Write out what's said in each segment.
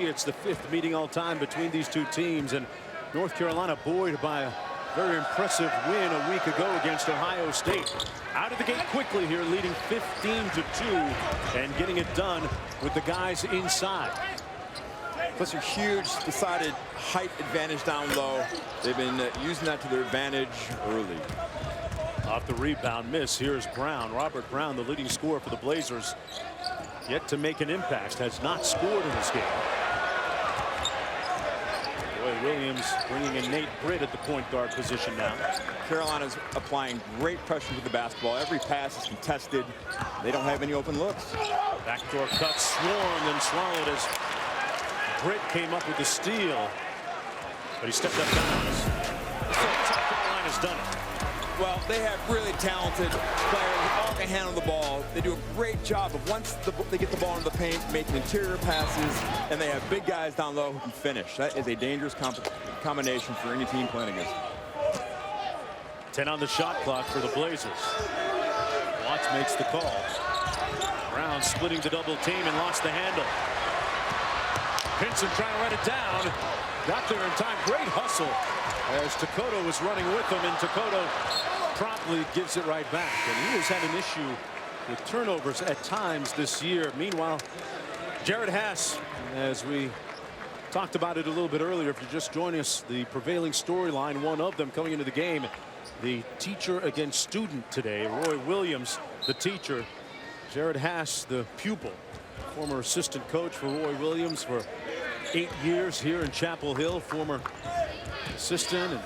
It's the 5th meeting all time between these two teams, and North Carolina buoyed by a very impressive win a week ago against Ohio State. Out of the gate quickly here, leading 15-2 and getting it done with the guys inside. Plus a huge decided height advantage down low. They've been using that to their advantage early. Off the rebound miss, here's Brown. Robert Brown, the leading scorer for the Blazers, yet to make an impact, has not scored in this game. Roy Williams bringing in Nate Britt at the point guard position now. Carolina's applying great pressure to the basketball. Every pass is contested. They don't have any open looks. Backdoor cut, swarmed and swallowed as Britt came up with the steal, but he stepped up bounds. Carolina's done it. Well, they have really talented players who all can handle the ball. They do a great job of once they get the ball in the paint, making interior passes, and they have big guys down low who can finish. That is a dangerous combination for any team playing against them. 10 on the shot clock for the Blazers. Watts makes the call. Brown splitting the double team and lost the handle. Pinson trying to run it down. Got there in time. Great hustle as Takoto was running with him, and Takoto promptly gives it right back. And he has had an issue with turnovers at times this year. Meanwhile, Jared Hass, as we talked about it a little bit earlier, if you just join us, the prevailing storyline, one of them coming into the game, the teacher against student today. Roy Williams, the teacher. Jared Hass, the pupil. Former assistant coach for Roy Williams for 8 years here in Chapel Hill. Former assistant, and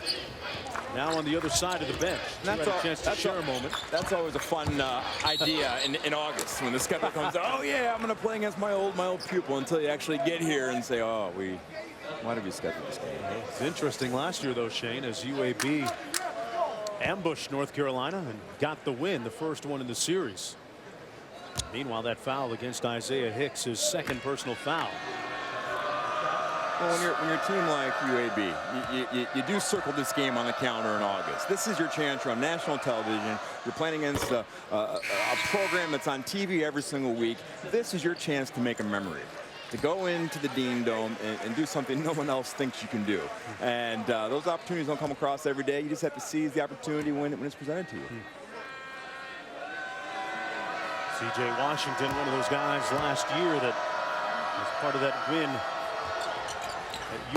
now on the other side of the bench. That's a chance to share a moment. That's always a fun idea in August when the schedule comes. Oh yeah, I'm going to play against my old pupil, until you actually get here and say, oh, why did we schedule this game? It's interesting last year though, Shane, as UAB ambushed North Carolina and got the win, the first one in the series. Meanwhile, that foul against Isaiah Hicks, his second personal foul. Well, when you're a team like UAB, you do circle this game on the calendar in August. This is your chance. You're on national television. You're playing against a program that's on TV every single week. This is your chance to make a memory, to go into the Dean Dome and do something no one else thinks you can do. And those opportunities don't come across every day. You just have to seize the opportunity when it's presented to you. C.J. Washington, one of those guys last year that was part of that win at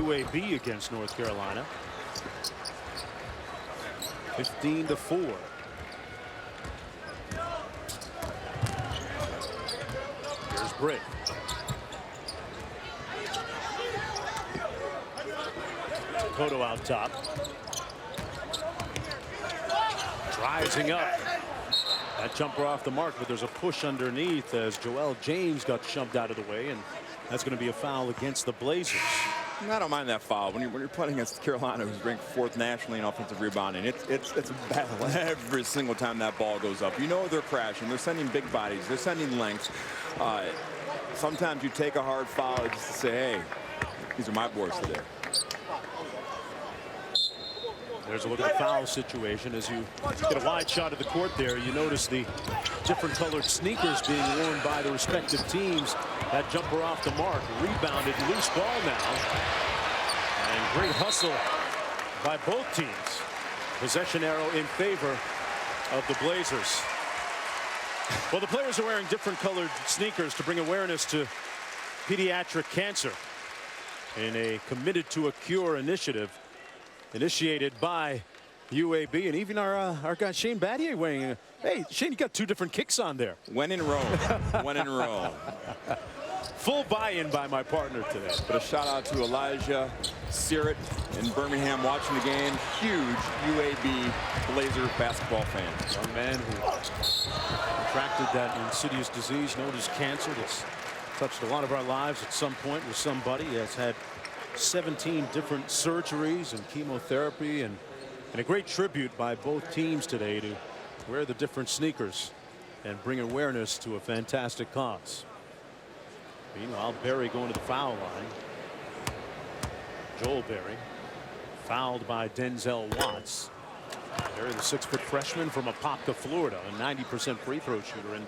UAB against North Carolina. 15-4. Here's Britt. Takoto out top. Rising up. That jumper off the mark, but there's a push underneath as Joel James got shoved out of the way, and that's going to be a foul against the Blazers. I don't mind that foul. When you're playing against Carolina, who's ranked 4th nationally in offensive rebounding, it's a battle every single time that ball goes up. You know they're crashing. They're sending big bodies. They're sending length. Sometimes you take a hard foul just to say, hey, these are my boys today. There's a look at the foul situation. As you get a wide shot of the court there, you notice the different colored sneakers being worn by the respective teams. That jumper off the mark, rebounded, loose ball now. And great hustle by both teams. Possession arrow in favor of the Blazers. Well, the players are wearing different colored sneakers to bring awareness to pediatric cancer in a Committed to a Cure initiative initiated by UAB, and even our guy Shane Battier weighing. Hey, Shane, you got 2 different kicks on there. When in Rome. When in Rome. Full buy-in by my partner today. But a shout out to Elijah Sirrett in Birmingham watching the game. Huge UAB Blazer basketball fan. Young man who contracted that insidious disease known as cancer that's touched a lot of our lives at some point with somebody. He has had 17 different surgeries and chemotherapy, and a great tribute by both teams today to wear the different sneakers and bring awareness to a fantastic cause. Meanwhile, Berry going to the foul line. Joel Berry fouled by Denzel Watts. Berry, the 6-foot freshman from Apopka, Florida, a 90% free throw shooter, and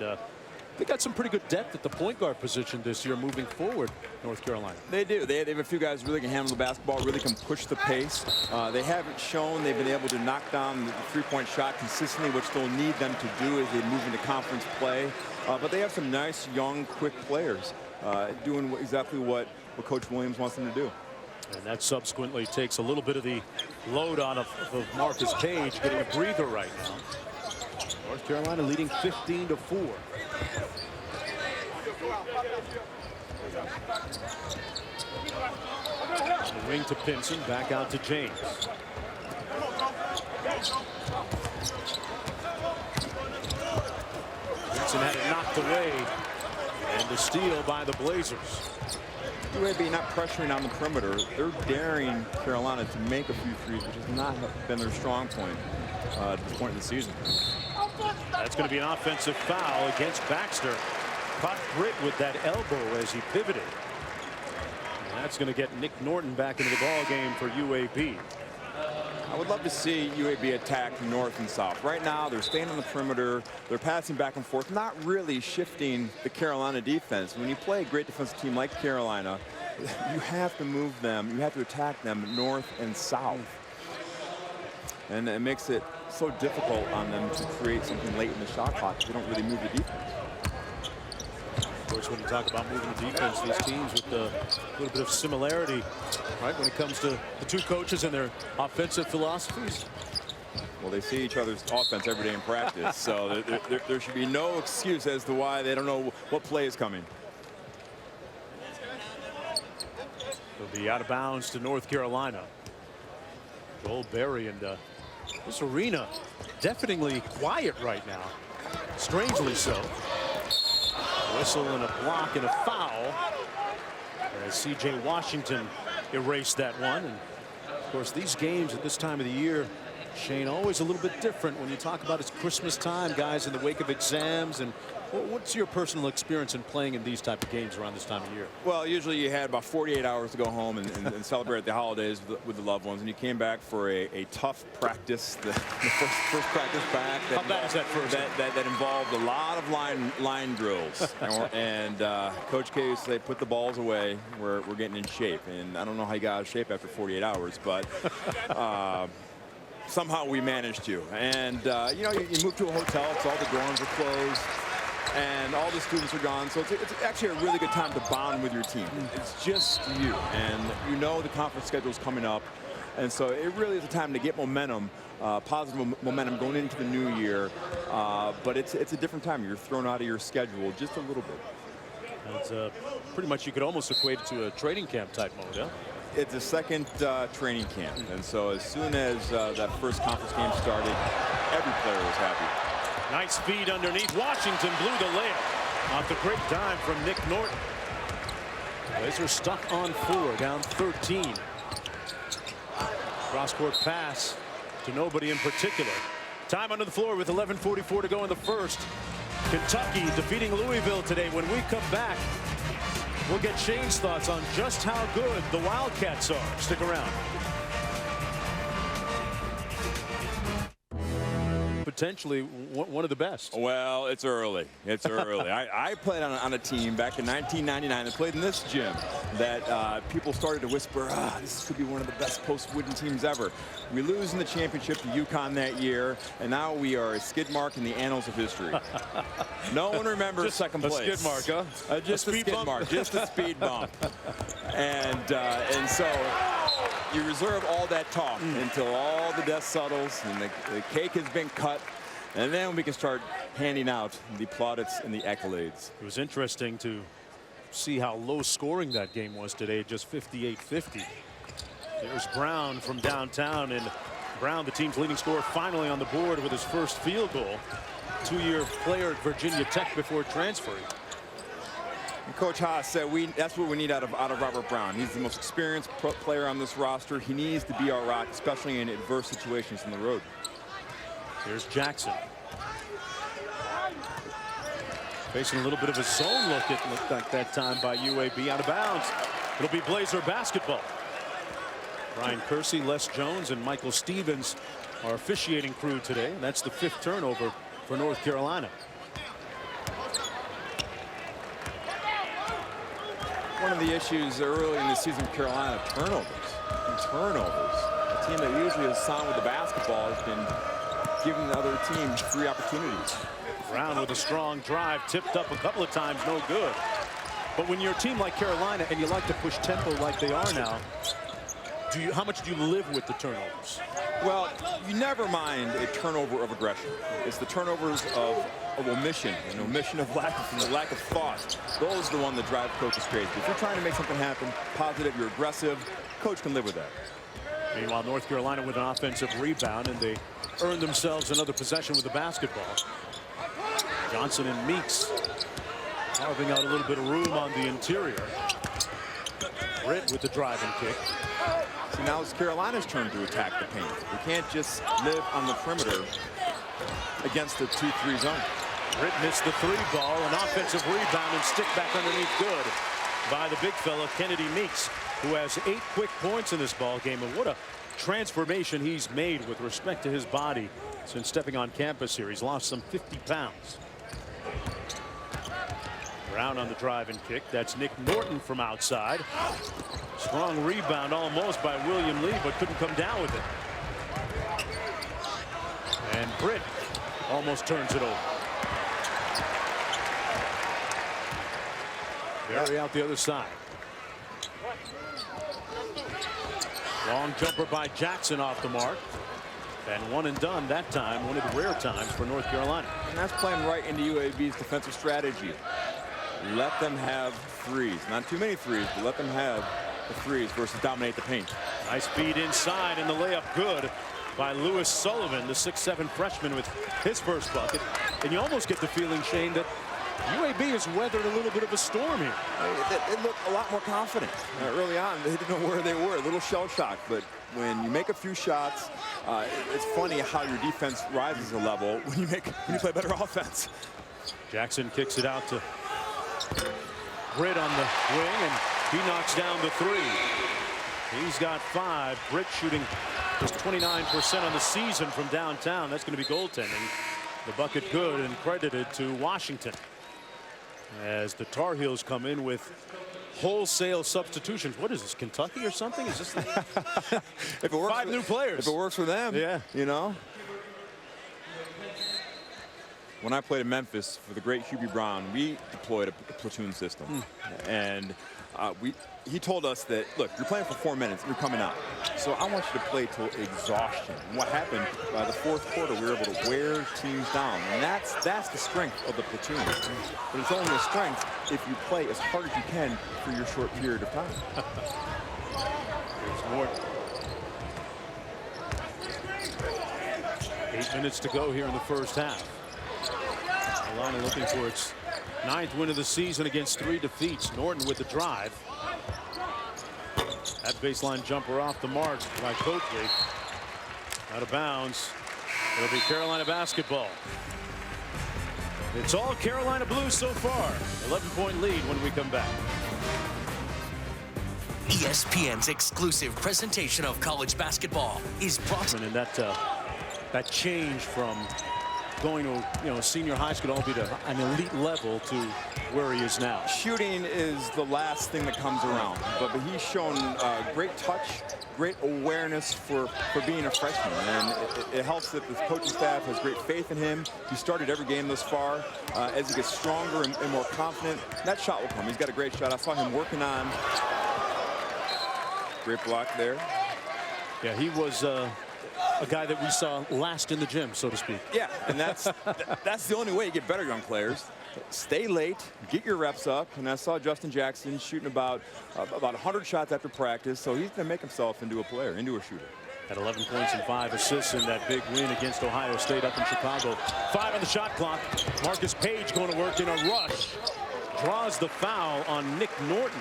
They got some pretty good depth at the point guard position this year moving forward, North Carolina. They do. They have a few guys who really can handle the basketball, really can push the pace. They haven't shown they've been able to knock down the three-point shot consistently, which they'll need them to do as they move into conference play. But they have some nice, young, quick players doing exactly what Coach Williams wants them to do. And that subsequently takes a little bit of the load on of Marcus Paige, getting a breather right now. North Carolina leading 15-4. The wing to Pinson, back out to James. Pinson had it knocked away, and the steal by the Blazers. UAB not pressuring on the perimeter. They're daring Carolina to make a few threes, which has not been their strong point at this point in the season. That's going to be an offensive foul against Baxter. Caught Britt with that elbow as he pivoted. And that's going to get Nick Norton back into the ball game for UAB. I would love to see UAB attack north and south. Right now, they're staying on the perimeter. They're passing back and forth, not really shifting the Carolina defense. When you play a great defensive team like Carolina, you have to move them. You have to attack them north and south. And it makes it so difficult on them to create something late in the shot clock if they don't really move the defense. Of course, when you talk about moving the defense, these teams with a little bit of similarity, right, when it comes to the two coaches and their offensive philosophies. Well, they see each other's offense every day in practice, so there should be no excuse as to why they don't know what play is coming. They'll be out of bounds to North Carolina. Joel Berry, and this arena deafeningly quiet right now. Strangely so. Whistle and a block and a foul as C.J. Washington erased that one. And of course, these games at this time of the year, Shane, always a little bit different when you talk about it's Christmas time, guys, in the wake of exams. And what's your personal experience in playing in these type of games around this time of year? Well, usually you had about 48 hours to go home and celebrate the holidays with the loved ones, and you came back for a tough practice, the first practice back. How bad is that first? That involved a lot of line drills, and Coach K used to say, put the balls away. We're getting in shape, and I don't know how you got out of shape after 48 hours, but. Somehow we managed to, and you know, you move to a hotel, it's all the dorms are closed, and all the students are gone, so it's actually a really good time to bond with your team. It's just you, and you know the conference schedule is coming up, and so it really is a time to get momentum, positive momentum going into the new year, but it's a different time. You're thrown out of your schedule just a little bit. It's pretty much, you could almost equate it to a training camp type mode, yeah? It's a second training camp, and so as soon as that first conference game started, every player was happy. Nice feed underneath. Washington blew the layup off the great dime from Nick Norton. Blazers stuck on 4, down 13. Cross-court pass to nobody in particular. Time under the floor with 11:44 to go in the first. Kentucky defeating Louisville today. When we come back, we'll get Shane's thoughts on just how good the Wildcats are. Stick around. Potentially one of the best. Well, it's early. It's early. I played on a team back in 1999 that played in this gym that people started to whisper, this could be one of the best post-Wooden teams ever. We lose in the championship to UConn that year, and now we are a skid mark in the annals of history. No one remembers just second place. A skid mark, huh? Just a skid mark, just a speed bump. And so you reserve all that talk until all the dust settles and the cake has been cut, and then we can start handing out the plaudits and the accolades. It was interesting to see how low scoring that game was today, just 58-50. There's Brown from downtown, and Brown, the team's leading scorer, finally on the board with his first field goal. 2-year player at Virginia Tech before transferring. And Coach Haas said that's what we need out of Robert Brown. He's the most experienced player on this roster. He needs to be our rock, especially in adverse situations on the road. Here's Jackson. Facing a little bit of a zone look, it looked like that time by UAB, out of bounds. It'll be Blazer basketball. Brian Kersey, Les Jones, and Michael Stevens are officiating crew today. And that's the 5th turnover for North Carolina. one of the issues early in the season with Carolina, turnovers. A team that usually is sound with the basketball has been giving the other team 3 opportunities. Brown with a strong drive, tipped up a couple of times, no good. But when you're a team like Carolina and you like to push tempo like they are now, how much do you live with the turnovers? Well, you never mind a turnover of aggression. It's the turnovers of omission, and omission of lack of thought. Those are the one that drive coaches crazy. If you're trying to make something happen, positive, you're aggressive, coach can live with that. Meanwhile, North Carolina with an offensive rebound, and they earned themselves another possession with the basketball. Johnson and Meeks carving out a little bit of room on the interior. Britt with the driving kick. So now it's Carolina's turn to attack the paint. We can't just live on the perimeter against the 2-3 zone. Britt missed the 3 ball, an offensive rebound and stick back underneath good by the big fella Kennedy Meeks, who has 8 quick points in this ball game. And what a transformation he's made with respect to his body since stepping on campus here. He's lost some 50 pounds. Brown on the drive and kick. That's Nick Norton from outside. Strong rebound almost by William Lee, but couldn't come down with it. And Britt almost turns it over. Barry out the other side. Long jumper by Jackson off the mark. And one and done that time, one of the rare times for North Carolina. And that's playing right into UAB's defensive strategy. Let them have threes. Not too many threes, but let them have the threes versus dominate the paint. Nice feed inside, and the layup good by Lewis Sullivan, the 6'7" freshman, with his first bucket. And you almost get the feeling, Shane, that UAB has weathered a little bit of a storm here. They look a lot more confident. Early on, they didn't know where they were, a little shell shocked. But when you make a few shots, it's funny how your defense rises a level when you play better offense. Jackson kicks it out to Britt on the wing, and he knocks down the 3. He's got 5. Britt shooting just 29% on the season from downtown. That's going to be goaltending. The bucket good and credited to Washington, as the Tar Heels come in with wholesale substitutions. What is this, Kentucky or something? Is this if it works 5 new players? If it works for them, yeah. You know. When I played in Memphis for the great Hubie Brown, we deployed a platoon system. And he told us that, look, you're playing for 4 minutes, you're coming out. So I want you to play till exhaustion. And what happened by the 4th quarter, we were able to wear teams down. And that's the strength of the platoon. But it's only a strength if you play as hard as you can for your short period of time. Here's Norton. 8 minutes to go here in the first half. Carolina looking for its 9th win of the season against 3 defeats. Norton with the drive. That baseline jumper off the mark by Coakley. Out of bounds. It'll be Carolina basketball. It's all Carolina Blues so far. 11-point lead when we come back. ESPN's exclusive presentation of college basketball is brought to and that change from going to senior high school all be to an elite level to where he is now. Shooting is the last thing that comes around, but he's shown great touch, great awareness for being a freshman, and it helps that the coaching staff has great faith in him. He started every game thus far. As he gets stronger and more confident, that shot will come. He's got a great shot. I saw him working on. Great block there. Yeah, he was a guy that we saw last in the gym, so to speak. Yeah, and that's the only way you get better, young players. Stay late, get your reps up. And I saw Justin Jackson shooting about 100 shots after practice, so he's going to make himself into a player, into a shooter. Had 11 points and 5 assists in that big win against Ohio State up in Chicago. 5 on the shot clock. Marcus Page going to work in a rush. Draws the foul on Nick Norton.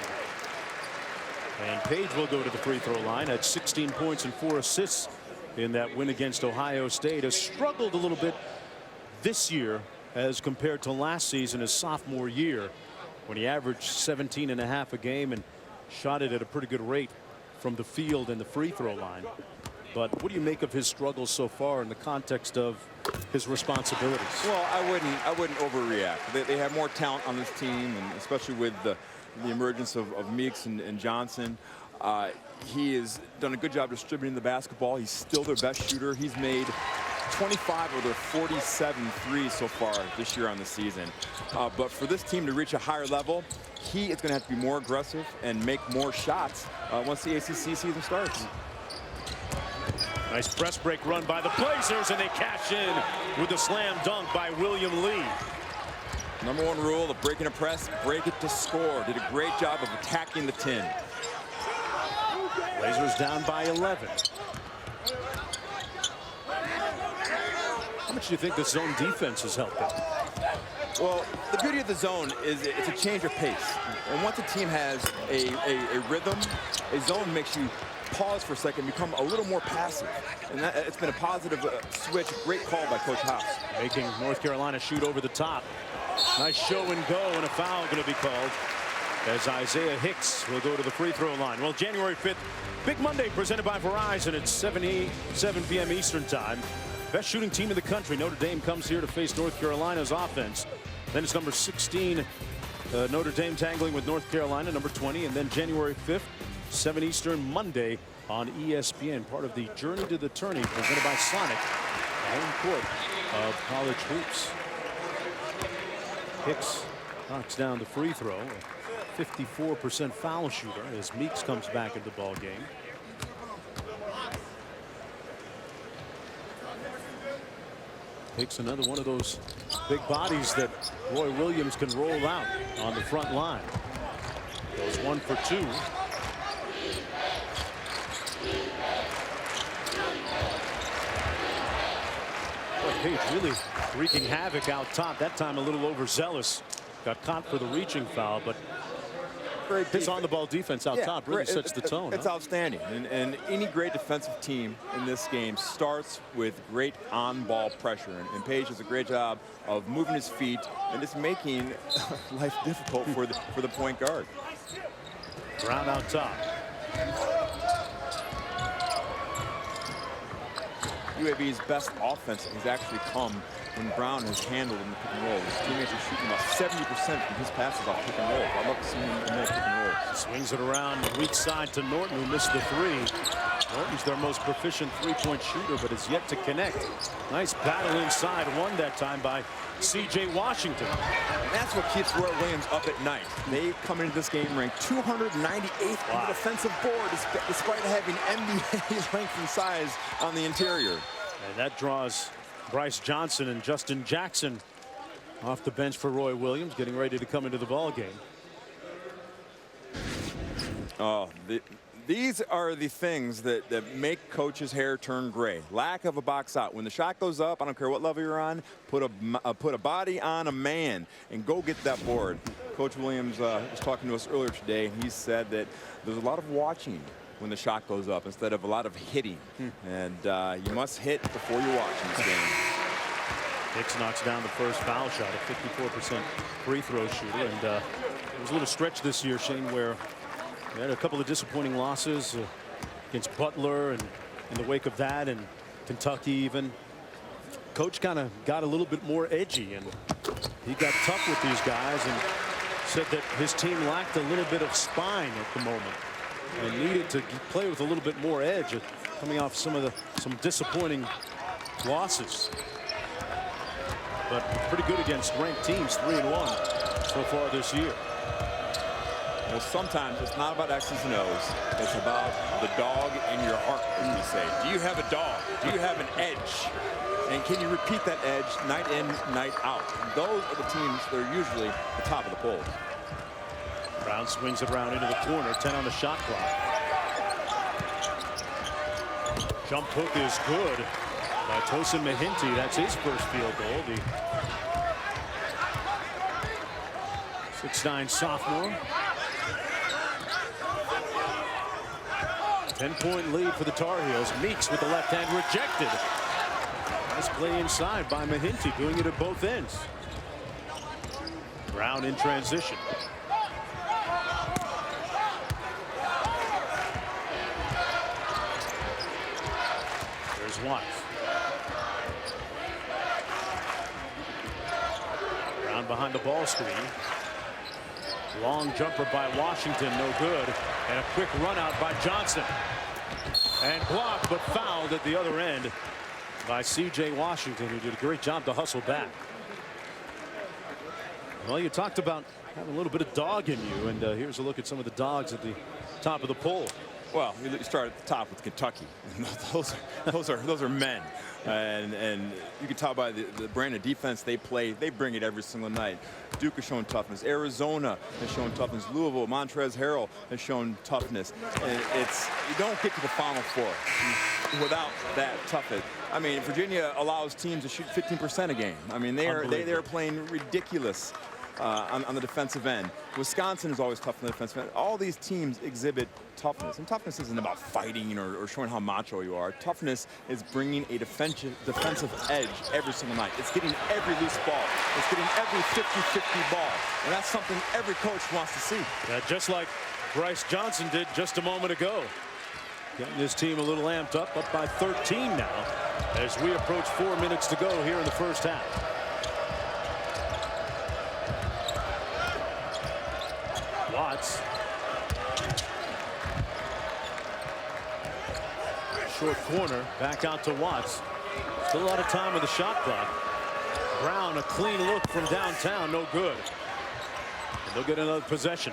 And Page will go to the free throw line at 16 points and 4 assists in that win against Ohio State. Has struggled a little bit this year as compared to last season, his sophomore year, when he averaged 17.5 a game and shot it at a pretty good rate from the field and the free throw line. But what do you make of his struggles so far in the context of his responsibilities? Well, I wouldn't overreact. They have more talent on this team, and especially with the the emergence of Meeks and Johnson. He has done a good job distributing the basketball. He's still their best shooter. He's made 25 of their 47 threes so far this year on the season. But for this team to reach a higher level, he is going to have to be more aggressive and make more shots once the ACC season starts. Nice press break run by the Blazers, and they cash in with the slam dunk by William Lee. Number one rule of breaking a press, break it to score. Did a great job of attacking the 10. Blazers down by 11. How much do you think the zone defense has helped them? Well, the beauty of the zone is it's a change of pace. And once a team has a rhythm, a zone makes you pause for a second, become a little more passive. And it's been a positive switch. Great call by Coach House. Making North Carolina shoot over the top. Nice show and go, and a foul going to be called as Isaiah Hicks will go to the free throw line. Well, January 5th, Big Monday presented by Verizon at 7 p.m. Eastern Time. Best shooting team in the country. Notre Dame comes here to face North Carolina's offense. Then it's number 16, Notre Dame tangling with North Carolina, number 20. And then January 5th, 7 Eastern, Monday on ESPN. Part of the Journey to the Tourney presented by Sonic, home court of college hoops. Hicks knocks down the free throw. A 54% foul shooter as Meeks comes back into the ball game. Hicks, another one of those big bodies that Roy Williams can roll out on the front line. Goes 1 for 2. Page really wreaking havoc out top. That time a little overzealous. Got caught for the reaching foul, but his on-the-ball defense out top really sets the tone. It's outstanding. And any great defensive team in this game starts with great on-ball pressure. And Page does a great job of moving his feet and just making life difficult for the point guard. Brown out top. UAB's best offense has actually come when Brown has handled in the pick and roll. His teammates are shooting about 70% from his passes off pick and roll. I'd love to see him in that pick and roll. Swings it around weak side to Norton, who missed the three. Norton's their most proficient three-point shooter, but is yet to connect. Nice battle inside, won that time by C.J. Washington. And that's what keeps Roy Williams up at night. They come into this game ranked 298th on the defensive board, despite having NBA length and size on the interior. And that draws Bryce Johnson and Justin Jackson off the bench for Roy Williams, getting ready to come into the ball game. Oh, these are the things that make coaches' hair turn gray. Lack of a box out. When the shot goes up, I don't care what level you're on, put a body on a man and go get that board. Coach Williams was talking to us earlier today, and he said that there's a lot of watching when the shot goes up instead of a lot of hitting. And you must hit before you watch in this game. Hicks knocks down the first foul shot, a 54% free throw shooter. And it was a little stretch this year, Shane, where they had a couple of disappointing losses against Butler and in the wake of that, and Kentucky even. Coach kind of got a little bit more edgy, and he got tough with these guys and said that his team lacked a little bit of spine at the moment and needed to play with a little bit more edge, coming off some disappointing losses. But pretty good against ranked teams, 3-1 so far this year. Well, sometimes it's not about X's and O's. It's about the dog in your heart, as we say. Do you have a dog? Do you have an edge? And can you repeat that edge night in, night out? And those are the teams that are usually the top of the polls. Brown swings it around into the corner, 10 on the shot clock. Jump hook is good by Tosin Mahinti. That's his first field goal. The 6'9" sophomore. 10-point lead for the Tar Heels. Meeks with the left hand rejected. Nice play inside by Mahinti, doing it at both ends. Brown in transition. There's Watts. Brown behind the ball screen. Long jumper by Washington, no good. And a quick run out by Johnson. And blocked, but fouled at the other end by C.J. Washington, who did a great job to hustle back. Well, you talked about having a little bit of dog in you, and here's a look at some of the dogs at the top of the poll. Well, you start at the top with Kentucky. those are men, and you can tell by the brand of defense they play. They bring it every single night. Duke has shown toughness. Arizona has shown toughness. Louisville, Montrezl Harrell has shown toughness. And you don't get to the Final Four without that toughness. I mean, Virginia allows teams to shoot 15% a game. I mean, they are playing ridiculous. On the defensive end. Wisconsin is always tough on the defensive end. All these teams exhibit toughness, and toughness isn't about fighting or showing how macho you are. Toughness is bringing a defensive edge every single night. It's getting every loose ball. It's getting every 50-50 ball, and that's something every coach wants to see. Yeah, just like Bryce Johnson did just a moment ago. Getting his team a little amped up by 13 now as we approach 4 minutes to go here in the first half. Watts. Short corner, back out to Watts. Still a lot of time with the shot clock. Brown, a clean look from downtown, no good. And they'll get another possession.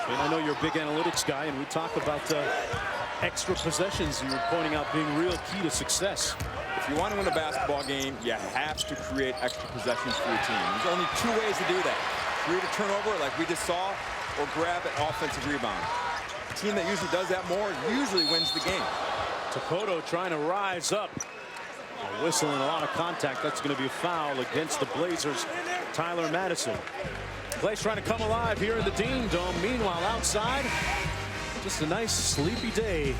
And I know you're a big analytics guy, and we talk about extra possessions you were pointing out being real key to success. If you want to win a basketball game, you have to create extra possessions for your team. There's only two ways to do that. Create a turnover like we just saw, or grab an offensive rebound. A team that usually does that more usually wins the game. Tokoto trying to rise up. A whistle and a lot of contact. That's going to be a foul against the Blazers. Tyler Madison. Place trying to come alive here in the Dean Dome. Meanwhile, outside, just a nice sleepy day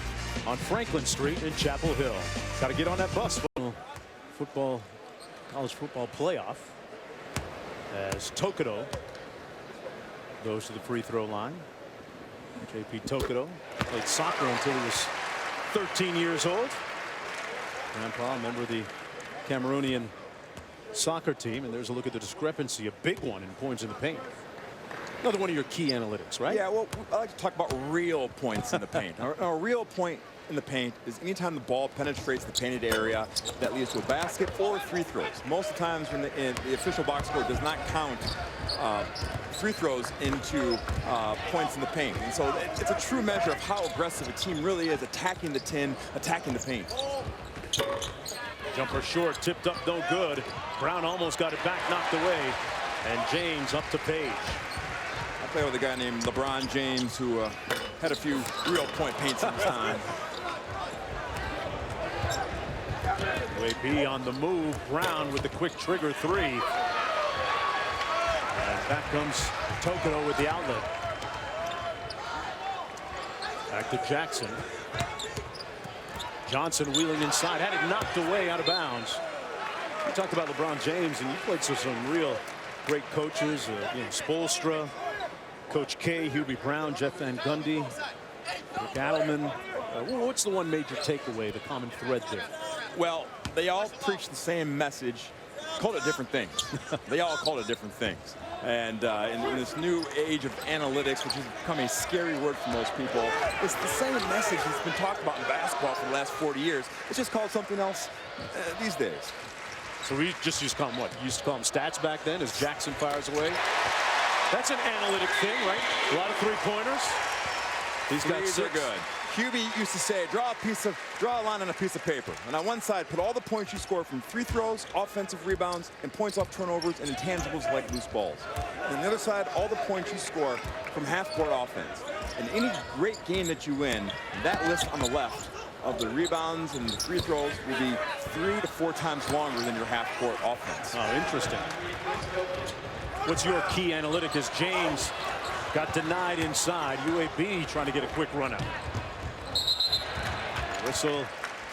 on Franklin Street in Chapel Hill. Got to get on that bus. Football, college football playoff. As Tokoto goes to the free throw line. JP Tokoto played soccer until he was 13 years old. Grandpa, a member of the Cameroonian soccer team, and there's a look at the discrepancy, a big one in points in the paint. Another one of your key analytics, right? Yeah, well, I like to talk about real points in the paint. A real point in the paint is anytime the ball penetrates the painted area that leads to a basket or free throws. Most of the times when the official box score does not count free throws into points in the paint. And so it's a true measure of how aggressive a team really is attacking the tin, attacking the paint. Jumper short, tipped up, no good. Brown almost got it back, knocked away. And James up to Page. I play with a guy named LeBron James who had a few real point paints in his time. UAB on the move. Brown with the quick trigger three. And back comes Tokoto with the outlet. Back to Jackson. Johnson wheeling inside, had it knocked away out of bounds. You talked about LeBron James, and you played with some real great coaches, Spoelstra, Coach K, Hubie Brown, Jeff Van Gundy, Rick Adelman. What's the one major takeaway, the common thread there? Well, they all preach the same message, called it different things. They all called it different things. And in this new age of analytics, which has become a scary word for most people, it's the same message that's been talked about in basketball for the last 40 years. It's just called something else these days. So we just used to call them what? You used to call them stats back then as Jackson fires away? That's an analytic thing, right? A lot of three-pointers. These guys are good. Hubie used to say, draw a line on a piece of paper. And on one side, put all the points you score from free throws, offensive rebounds, and points off turnovers and intangibles like loose balls. And on the other side, all the points you score from half-court offense. And any great game that you win, that list on the left of the rebounds and the free throws will be 3 to 4 times longer than your half-court offense. Oh, interesting. What's your key analytic as James got denied inside? UAB trying to get a quick run out. Whistle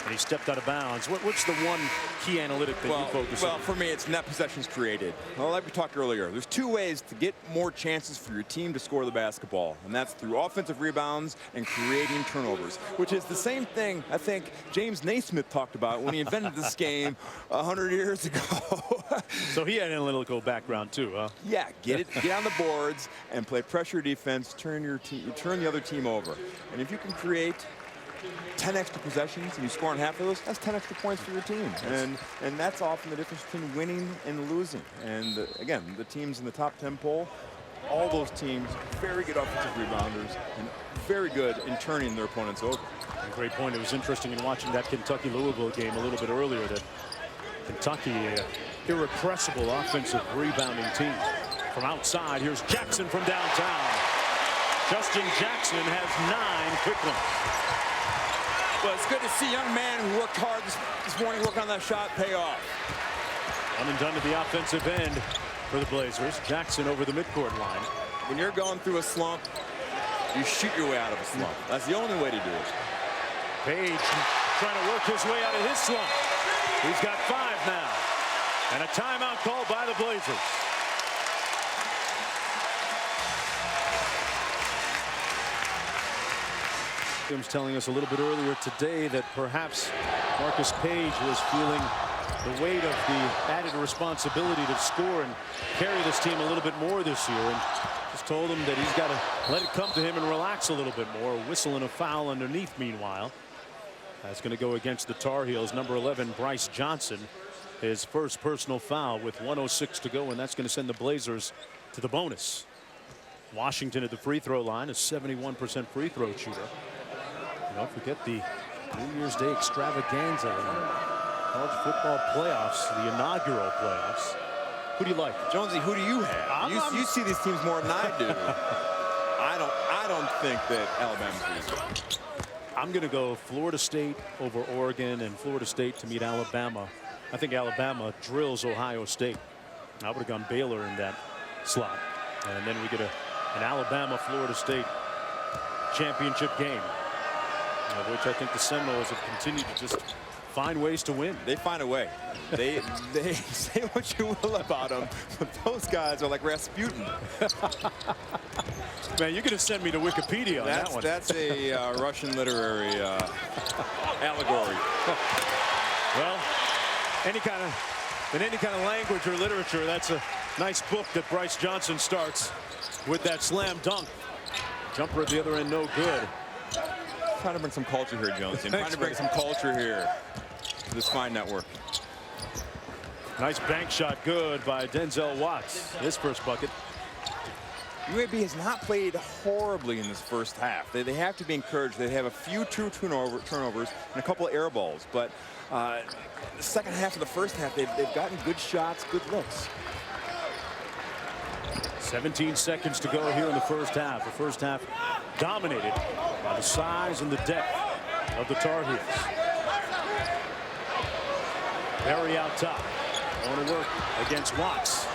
and he stepped out of bounds. What's the one key analytic that you focus on? Well, for me, it's net possessions created. Well, like we talked earlier, there's two ways to get more chances for your team to score the basketball, and that's through offensive rebounds and creating turnovers, which is the same thing I think James Naismith talked about when he invented this game 100 years ago. So he had an analytical background too, huh? Yeah, get on the boards and play pressure defense, turn the other team over. And if you can create 10 extra possessions and you score on half of those, that's 10 extra points for your team. And that's often the difference between winning and losing. And again, the teams in the top 10 poll, all those teams, very good offensive rebounders and very good in turning their opponents over. A great point. It was interesting in watching that Kentucky-Louisville game a little bit earlier that Kentucky, irrepressible offensive rebounding team. From outside, here's Jackson from downtown. Justin Jackson has 9 quick ones. Well, it's good to see a young man who worked hard this morning working on that shot pay off. One and done to the offensive end for the Blazers. Jackson over the midcourt line. When you're going through a slump, you shoot your way out of a slump. That's the only way to do it. Page trying to work his way out of his slump. He's got 5 now. And a timeout called by the Blazers. Tim was telling us a little bit earlier today that perhaps Marcus Page was feeling the weight of the added responsibility to score and carry this team a little bit more this year, and just told him that he's got to let it come to him and relax a little bit more. A whistle and a foul underneath. Meanwhile, that's going to go against the Tar Heels. Number 11, Bryce Johnson, his first personal foul with 1:06 to go, and that's going to send the Blazers to the bonus. Washington at the free throw line, a 71% free throw shooter. Don't forget the New Year's Day extravaganza in the college football playoffs, the inaugural playoffs. Who do you like? Jonesy, who do you have? You see these teams more than I do. I don't think that Alabama's going to. I'm going to go Florida State over Oregon and Florida State to meet Alabama. I think Alabama drills Ohio State. I would have gone Baylor in that slot. And then we get an Alabama-Florida State championship game, which I think the Seminoles have continued to just find ways to win. They find a way. They say what you will about them, but those guys are like Rasputin. Man, you're going to send me to Wikipedia on that one. That's a Russian literary allegory. Well, any kind of language or literature, that's a nice book that Bryce Johnson starts with that slam dunk. Jumper at the other end, no good. Trying to bring some culture here, Jones. I'm trying to bring some culture here to this fine network. Nice bank shot, good by Denzel Watts. His first bucket. UAB has not played horribly in this first half. They have to be encouraged. They have a few true turnovers and a couple of air balls. But the second half of the first half, they've gotten good shots, good looks. 17 seconds to go here in the first half. The first half dominated by the size and the depth of the Tar Heels. Perry out top. Going to work against Watts.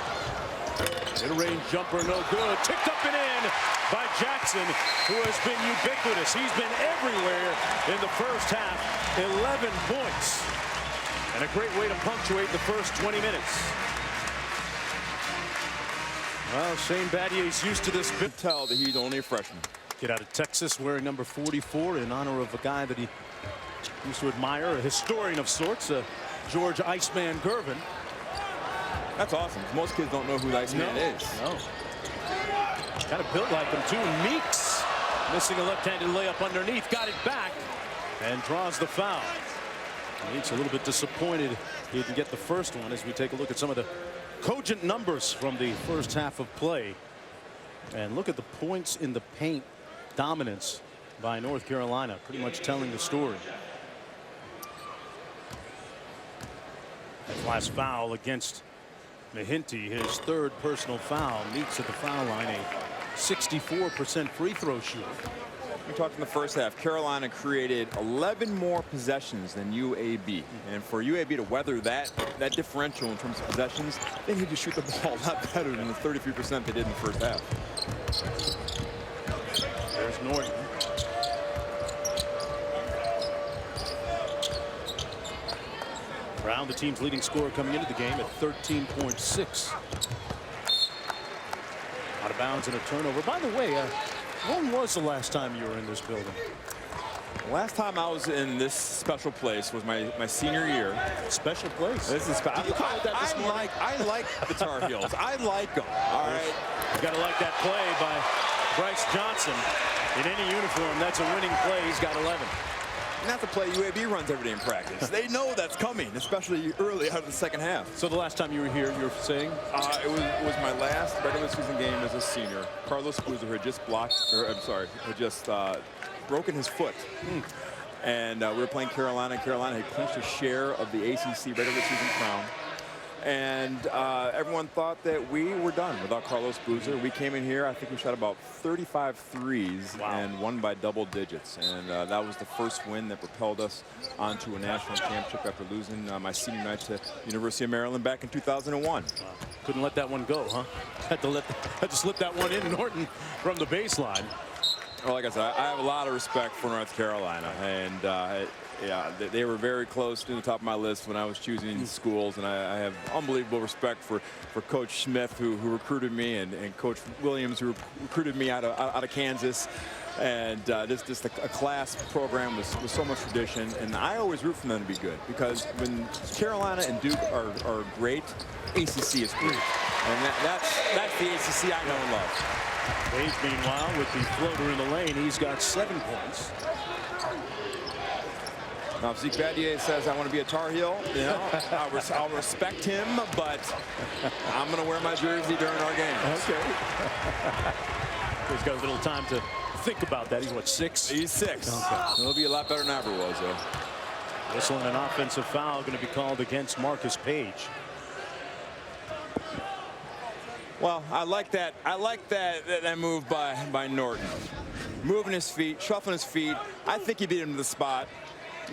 Mid-range jumper, no good. Tipped up and in by Jackson, who has been ubiquitous. He's been everywhere in the first half. 11 points. And a great way to punctuate the first 20 minutes. Well, Shane Battier's used to this. Tell that he's only a freshman. Get out of Texas wearing number 44 in honor of a guy that he used to admire, a historian of sorts, George Iceman Gervin. That's awesome. Most kids don't know who the Iceman is. No. Kind of built like him, too. Meeks missing a left-handed layup underneath. Got it back and draws the foul. Meeks a little bit disappointed he didn't get the first one as we take a look at some of the cogent numbers from the first half of play. And look at the points in the paint dominance by North Carolina, pretty much telling the story. That last foul against Mahinty, his third personal foul. Meeks at the foul line, a 64% free throw shooter. We talked in the first half. Carolina created 11 more possessions than UAB. And for UAB to weather that differential in terms of possessions, they need to shoot the ball a lot better than the 33% they did in the first half. There's Norton. Brown, the team's leading scorer coming into the game at 13.6. Out of bounds and a turnover. By the way, when was the last time you were in this building? Last time I was in this special place was my senior year. Special place. This is special. You call it that this morning? I like the Tar Heels. I like them. All right. You got to like that play by Bryce Johnson. In any uniform, that's a winning play. He's got 11. And that's a play UAB runs every day in practice. They know that's coming, especially early out of the second half. So the last time you were here, you were saying? It was my last regular season game as a senior. Carlos Boozer had just had just broken his foot. And we were playing Carolina. Carolina had clinched a share of the ACC regular season crown. And everyone thought that we were done without Carlos Boozer. We came in here, I think we shot about 35 threes and won by double digits. And that was the first win that propelled us onto a national championship after losing my senior night to University of Maryland back in 2001. Couldn't let that one go, huh? Had to slip that one in Norton from the baseline. Well, like I said, I have a lot of respect for North Carolina, and yeah, they were very close to the top of my list when I was choosing schools, and I have unbelievable respect for Coach Smith, who recruited me, and Coach Williams, who recruited me out of Kansas, and just a class program with so much tradition, and I always root for them to be good, because when Carolina and Duke are great, ACC is great, and that's the ACC I know and love. Page, meanwhile, with the floater in the lane, he's got 7 points. Now, if Zeke Vadier says, I want to be a Tar Heel, you know, I'll respect him, but I'm going to wear my jersey during our games. Okay. He's got a little time to think about that. He's, what, 6? He's 6. Okay. He'll be a lot better than I ever was, though. Whistling an offensive foul going to be called against Marcus Page. Well, I like that move by Norton. Moving his feet, shuffling his feet. I think he beat him to the spot.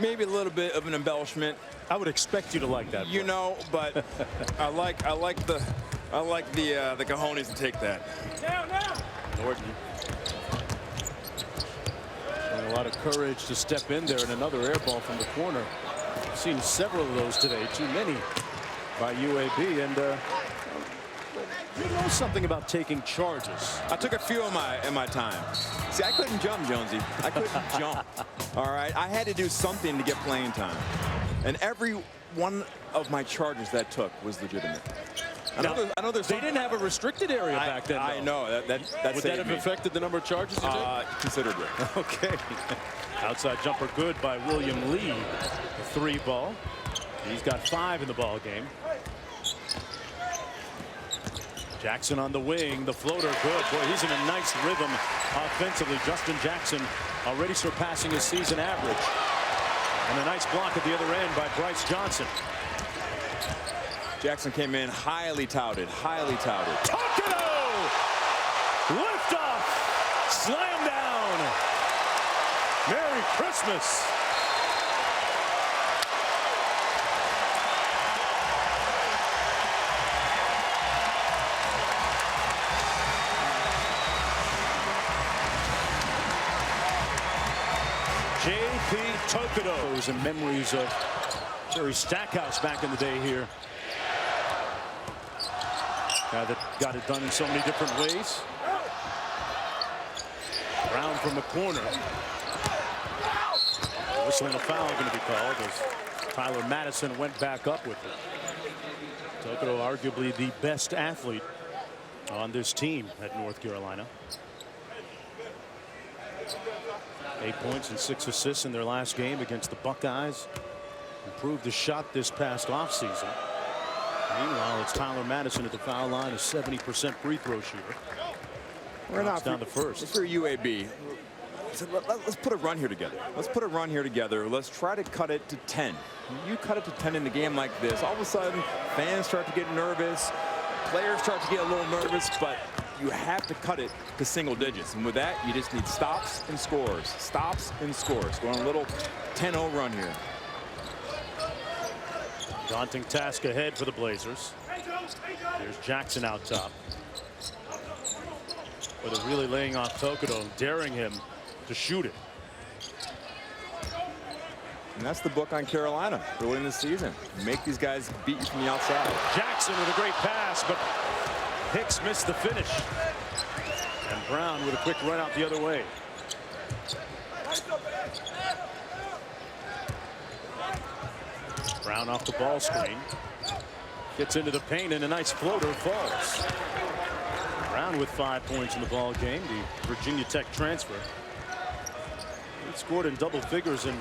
Maybe a little bit of an embellishment. I would expect you to like that. You know, but I like the cojones to take that. Norton showing a lot of courage to step in there, and another air ball from the corner. I've seen several of those today. Too many by UAB, and you know something about taking charges. I took a few in my time. See, I couldn't jump, Jonesy. I couldn't jump. All right, I had to do something to get playing time, and every one of my charges that took was legitimate. I know there's they didn't have a restricted area back then. I know that would that have affected the number of charges you took? Considerably. Okay. Outside jumper good by William Lee. The 3 ball. He's got 5 in the ball game. Jackson on the wing, the floater good. Boy, he's in a nice rhythm offensively. Justin Jackson already surpassing his season average. And a nice block at the other end by Bryce Johnson. Jackson came in highly touted, highly touted. Tokido! Lift off! Slam down! Merry Christmas! J.P. Tokido, and memories of Jerry Stackhouse back in the day here. Guy that got it done in so many different ways. Brown from the corner. Whistling a foul going to be called as Tyler Madison went back up with it. Tokido arguably the best athlete on this team at North Carolina. 8 points and 6 assists in their last game against the Buckeyes. Improved the shot this past offseason. Meanwhile, it's Tyler Madison at the foul line, a 70% free throw shooter. We're not down the first. For UAB, let's put a run here together. Let's put a run here together. Let's try to cut it to 10. You cut it to 10 in a game like this, all of a sudden fans start to get nervous. Players start to get a little nervous, but you have to cut it to single digits. And with that, you just need stops and scores. Stops and scores. Going a little 10-0 run here. Daunting task ahead for the Blazers. Here's Jackson out top. But they're really laying off Tokido, daring him to shoot it. And that's the book on Carolina early in the season. Make these guys beat you from the outside. Jackson with a great pass, but Hicks missed the finish. And Brown with a quick run out the other way. Brown off the ball screen. Gets into the paint, and a nice floater falls. Brown with 5 points in the ball game, the Virginia Tech transfer. He scored in double figures in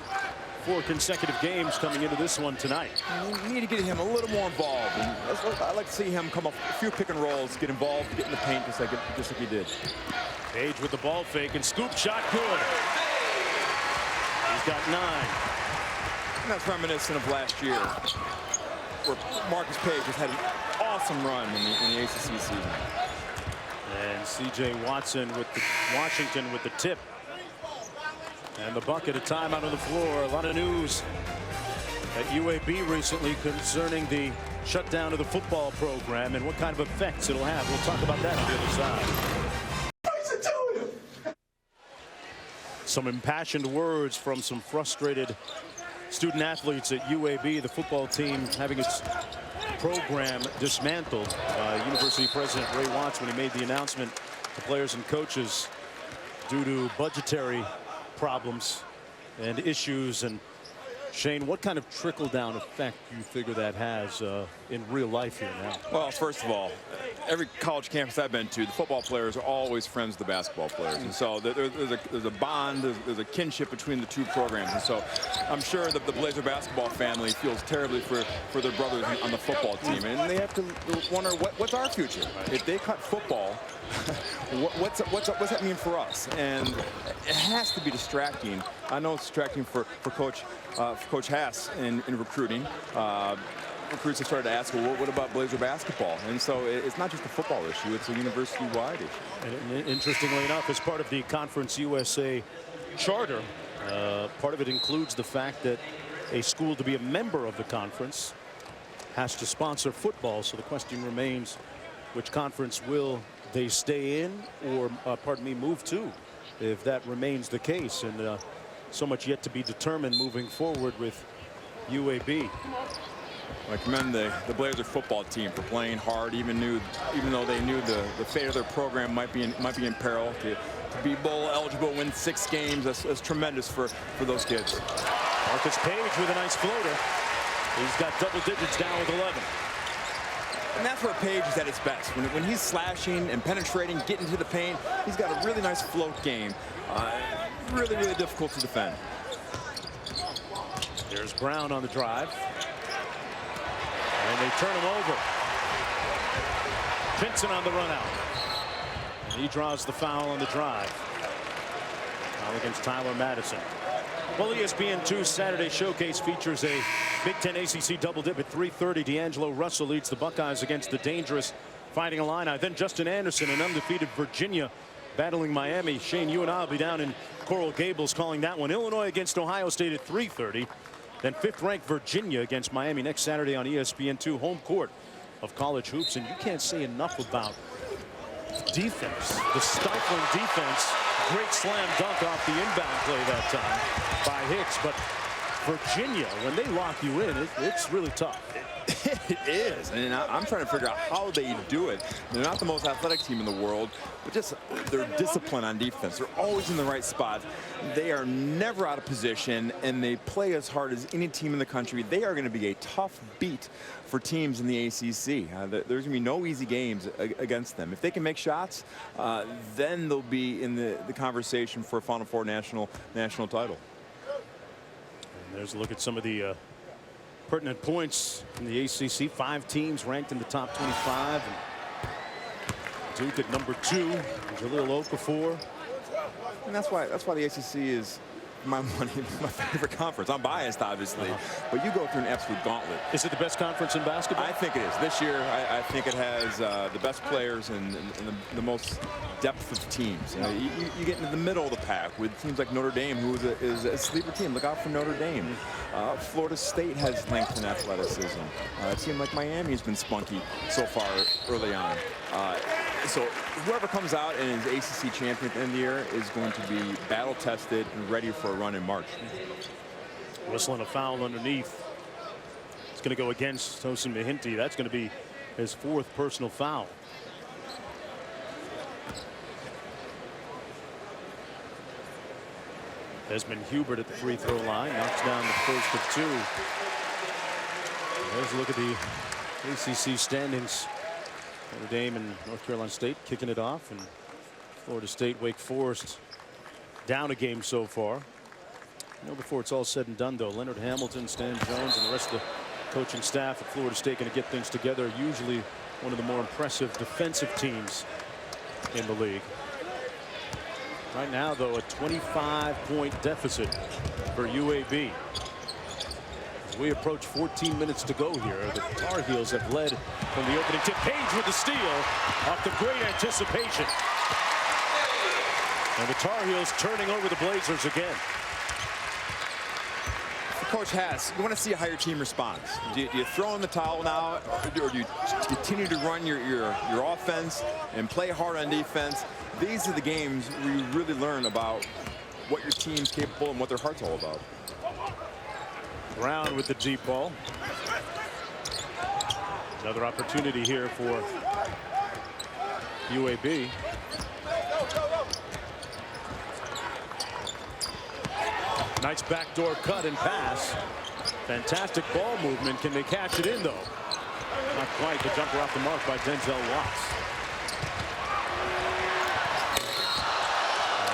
4 consecutive games coming into this one tonight. You need to get him a little more involved. And I'd like to see him come up a few pick and rolls, get involved, get in the paint just like he did. Page with the ball fake and scoop shot good. He's got 9. And that's reminiscent of last year, where Marcus Page has had an awesome run in the ACC season. And C.J. Washington with the tip. And the bucket, a timeout on the floor. A lot of news at UAB recently concerning the shutdown of the football program and what kind of effects it'll have. We'll talk about that on the other side. Some impassioned words from some frustrated student athletes at UAB. The football team having its program dismantled by University President Ray Watts when he made the announcement to players and coaches due to budgetary problems and issues. And Shane, what kind of trickle-down effect do you figure that has in real life here now? Well, first of all, every college campus I've been to, the football players are always friends with the basketball players. And so there's a bond, there's a kinship between the two programs. And so I'm sure that the Blazer basketball family feels terribly for their brothers on the football team. And they have to wonder, what's our future? If they cut football, what's that mean for us? And it has to be distracting. I know it's distracting for Coach Hass in recruiting. Recruits have started to ask, well, what about Blazer basketball? And so it's not just a football issue, it's a university-wide issue. And interestingly enough, as part of the Conference USA charter, part of it includes the fact that a school, to be a member of the conference, has to sponsor football. So the question remains, which conference will they stay in or, move to, if that remains the case? And so much yet to be determined moving forward with UAB. I commend the Blazer football team for playing hard, even though they knew the fate of their program might be in peril. To be bowl eligible, win 6 games, that's tremendous for those kids. Marcus Page with a nice floater. He's got double digits down with 11. And that's where Page is at his best. When he's slashing and penetrating, getting to the paint, he's got a really nice float game. Really, really difficult to defend. There's Brown on the drive. And they turn him over. Pinson on the run out. And he draws the foul on the drive. Foul against Tyler Madison. Well, ESPN2 Saturday Showcase features a Big Ten ACC double dip at 3:30. D'Angelo Russell leads the Buckeyes against the dangerous Fighting Illini. Then Justin Anderson and undefeated Virginia battling Miami. Shane, you and I will be down in Coral Gables calling that one. Illinois against Ohio State at 3:30. Then 5th-ranked Virginia against Miami next Saturday on ESPN2, home court of college hoops. And you can't say enough about defense, the stifling defense. Great slam dunk off the inbound play that time by Hicks. But Virginia, when they lock you in, it's really tough. It is, and I'm trying to figure out how they do it. They're not the most athletic team in the world, but just their discipline on defense. They're always in the right spot. They are never out of position, and they play as hard as any team in the country. They are going to be a tough beat for teams in the ACC. There's going to be no easy games against them. If they can make shots, then they'll be in the conversation for a Final Four national title. And there's a look at some of the pertinent points in the ACC. 5 teams ranked in the top 25. And Duke at number 2. Jahlil Okafor. And that's why the ACC is my favorite conference. I'm biased, obviously, but you go through an absolute gauntlet. Is it the best conference in basketball? I think it is. This year, I think it has the best players and the most depth of teams. You know, you get into the middle of the pack with teams like Notre Dame, who is a sleeper team. Look out for Notre Dame. Florida State has length and athleticism. A team like Miami has been spunky so far early on. So whoever comes out and is ACC champion at the end of the year is going to be battle-tested and ready for a run in March. Whistling a foul underneath. It's going to go against Tosin Mahinti. That's going to be his 4th personal foul. Desmond Hubert at the free throw line knocks down the first of 2. There's a look at the ACC standings. Notre Dame and North Carolina State kicking it off, and Florida State, Wake Forest down a game so far. Before it's all said and done, though, Leonard Hamilton, Stan Jones, and the rest of the coaching staff at Florida State going to get things together. Usually one of the more impressive defensive teams in the league. Right now, though, a 25-point deficit for UAB. As we approach 14 minutes to go here, the Tar Heels have led from the opening tip. Page with the steal off the great anticipation. And the Tar Heels turning over the Blazers again. Coach Hass, you want to see how your team responds. Do you throw in the towel now, or do you continue to run your offense and play hard on defense? These are the games where you really learn about what your team's capable and what their heart's all about. Brown with the deep ball. Another opportunity here for UAB. Nice backdoor cut and pass. Fantastic ball movement. Can they catch it in, though? Not quite. The jumper off the mark by Denzel Watts.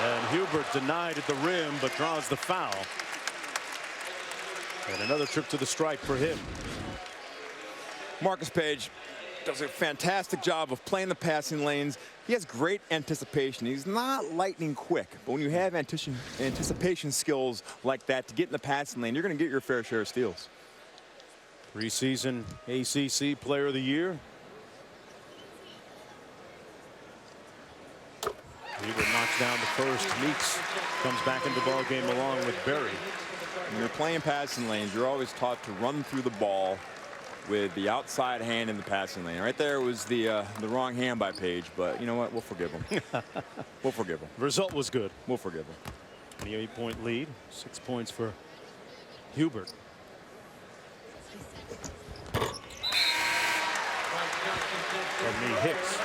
And Hubert denied at the rim, but draws the foul. And another trip to the stripe for him. Marcus Paige does a fantastic job of playing the passing lanes. He has great anticipation. He's not lightning quick, but when you have anticipation skills like that to get in the passing lane, you're going to get your fair share of steals. Preseason ACC Player of the Year. Hubert knocks down the first. Meeks comes back into the ball game along with Berry. When you're playing passing lanes, you're always taught to run through the ball with the outside hand in the passing lane. Right there was the wrong hand by Page, but you know what? We'll forgive him. We'll forgive him. The result was good. We'll forgive him. 28-point lead. 6 points for Hubert. Pardon me, Hicks.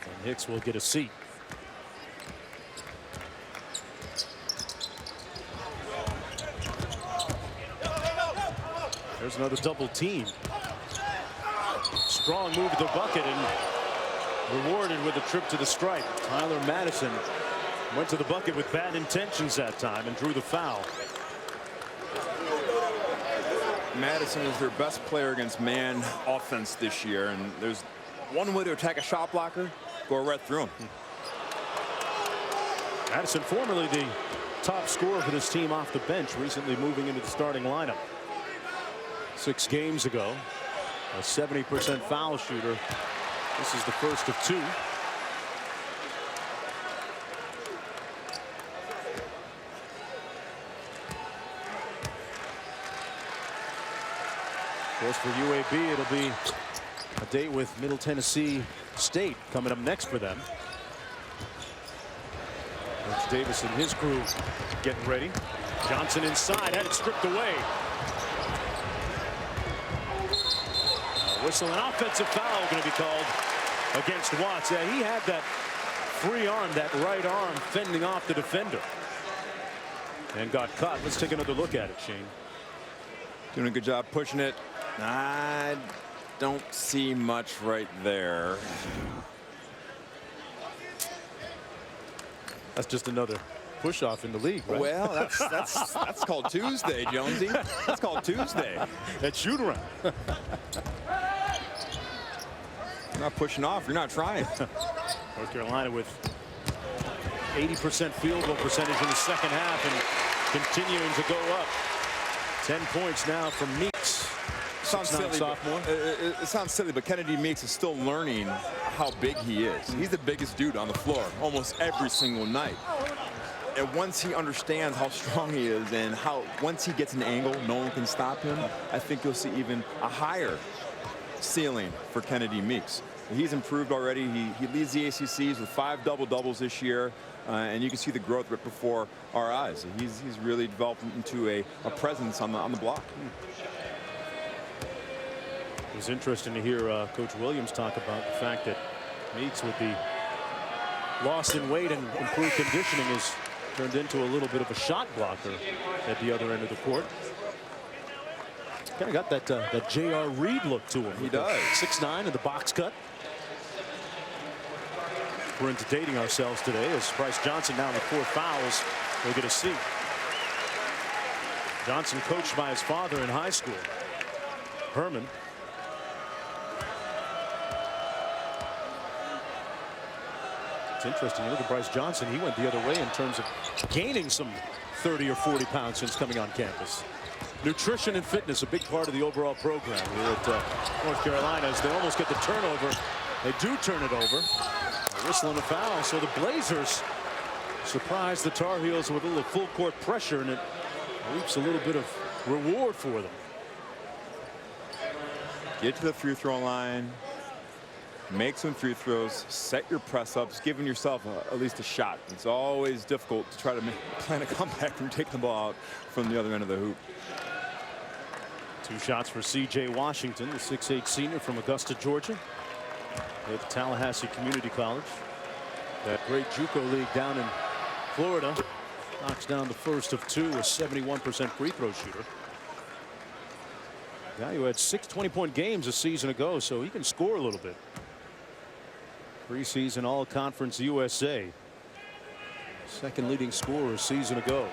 And Hicks will get a seat. There's another double team. Strong move to the bucket and rewarded with a trip to the stripe. Tyler Madison went to the bucket with bad intentions that time and drew the foul. Madison is their best player against man offense this year, and there's one way to attack a shot blocker: go right through him. Madison, formerly the top scorer for this team off the bench, recently moving into the starting lineup. 6 games ago, a 70% foul shooter. This is the first of 2. Of course, for UAB, it'll be a date with Middle Tennessee State coming up next for them. Coach Davis and his crew getting ready. Johnson inside, had it stripped away. Whistle, an offensive foul going to be called against Watts. Yeah, he had that free arm, that right arm fending off the defender. And got caught. Let's take another look at it, Shane. Doing a good job pushing it. I don't see much right there. That's just another push-off in the league, right? Well, that's called Tuesday, Jonesy. That's called Tuesday. That shoot-around. You're not pushing off. You're not trying. North Carolina with 80% field goal percentage in the second half and continuing to go up. 10 points now from Meeks. Sounds silly, sophomore. It sounds silly, but Kennedy Meeks is still learning how big he is. He's the biggest dude on the floor almost every single night. And once he understands how strong he is and how once he gets an angle, no one can stop him, I think you'll see even a higher ceiling for Kennedy Meeks. He's improved already. He leads the ACCs with 5 double-doubles this year, and you can see the growth right before our eyes. He's really developed into a presence on the block. It was interesting to hear Coach Williams talk about the fact that Meeks, with the loss in weight and improved conditioning, has turned into a little bit of a shot blocker at the other end of the court. Kind of got that J.R. Reed look to him. He does. 6'9" in the box cut. We're into dating ourselves today as Bryce Johnson now with 4 fouls will get a seat. Johnson coached by his father in high school, Herman. It's interesting. You look at Bryce Johnson. He went the other way in terms of gaining some 30 or 40 pounds since coming on campus. Nutrition and fitness, a big part of the overall program here at North Carolina. As they almost get the turnover, they do turn it over. A whistle and a foul. So the Blazers surprise the Tar Heels with a little full court pressure, and it reaps a little bit of reward for them. Get to the free throw line. Make some free throws, set your press ups, giving yourself at least a shot. It's always difficult to try to plan a comeback from taking the ball out from the other end of the hoop. 2 shots for C.J. Washington, the 6'8" senior from Augusta, Georgia, at Tallahassee Community College. That great JUCO league down in Florida. Knocks down the first of 2, a 71% free throw shooter. Guy who had 6 20-point games a season ago, so he can score a little bit. Preseason All-Conference USA. Second leading scorer a season ago.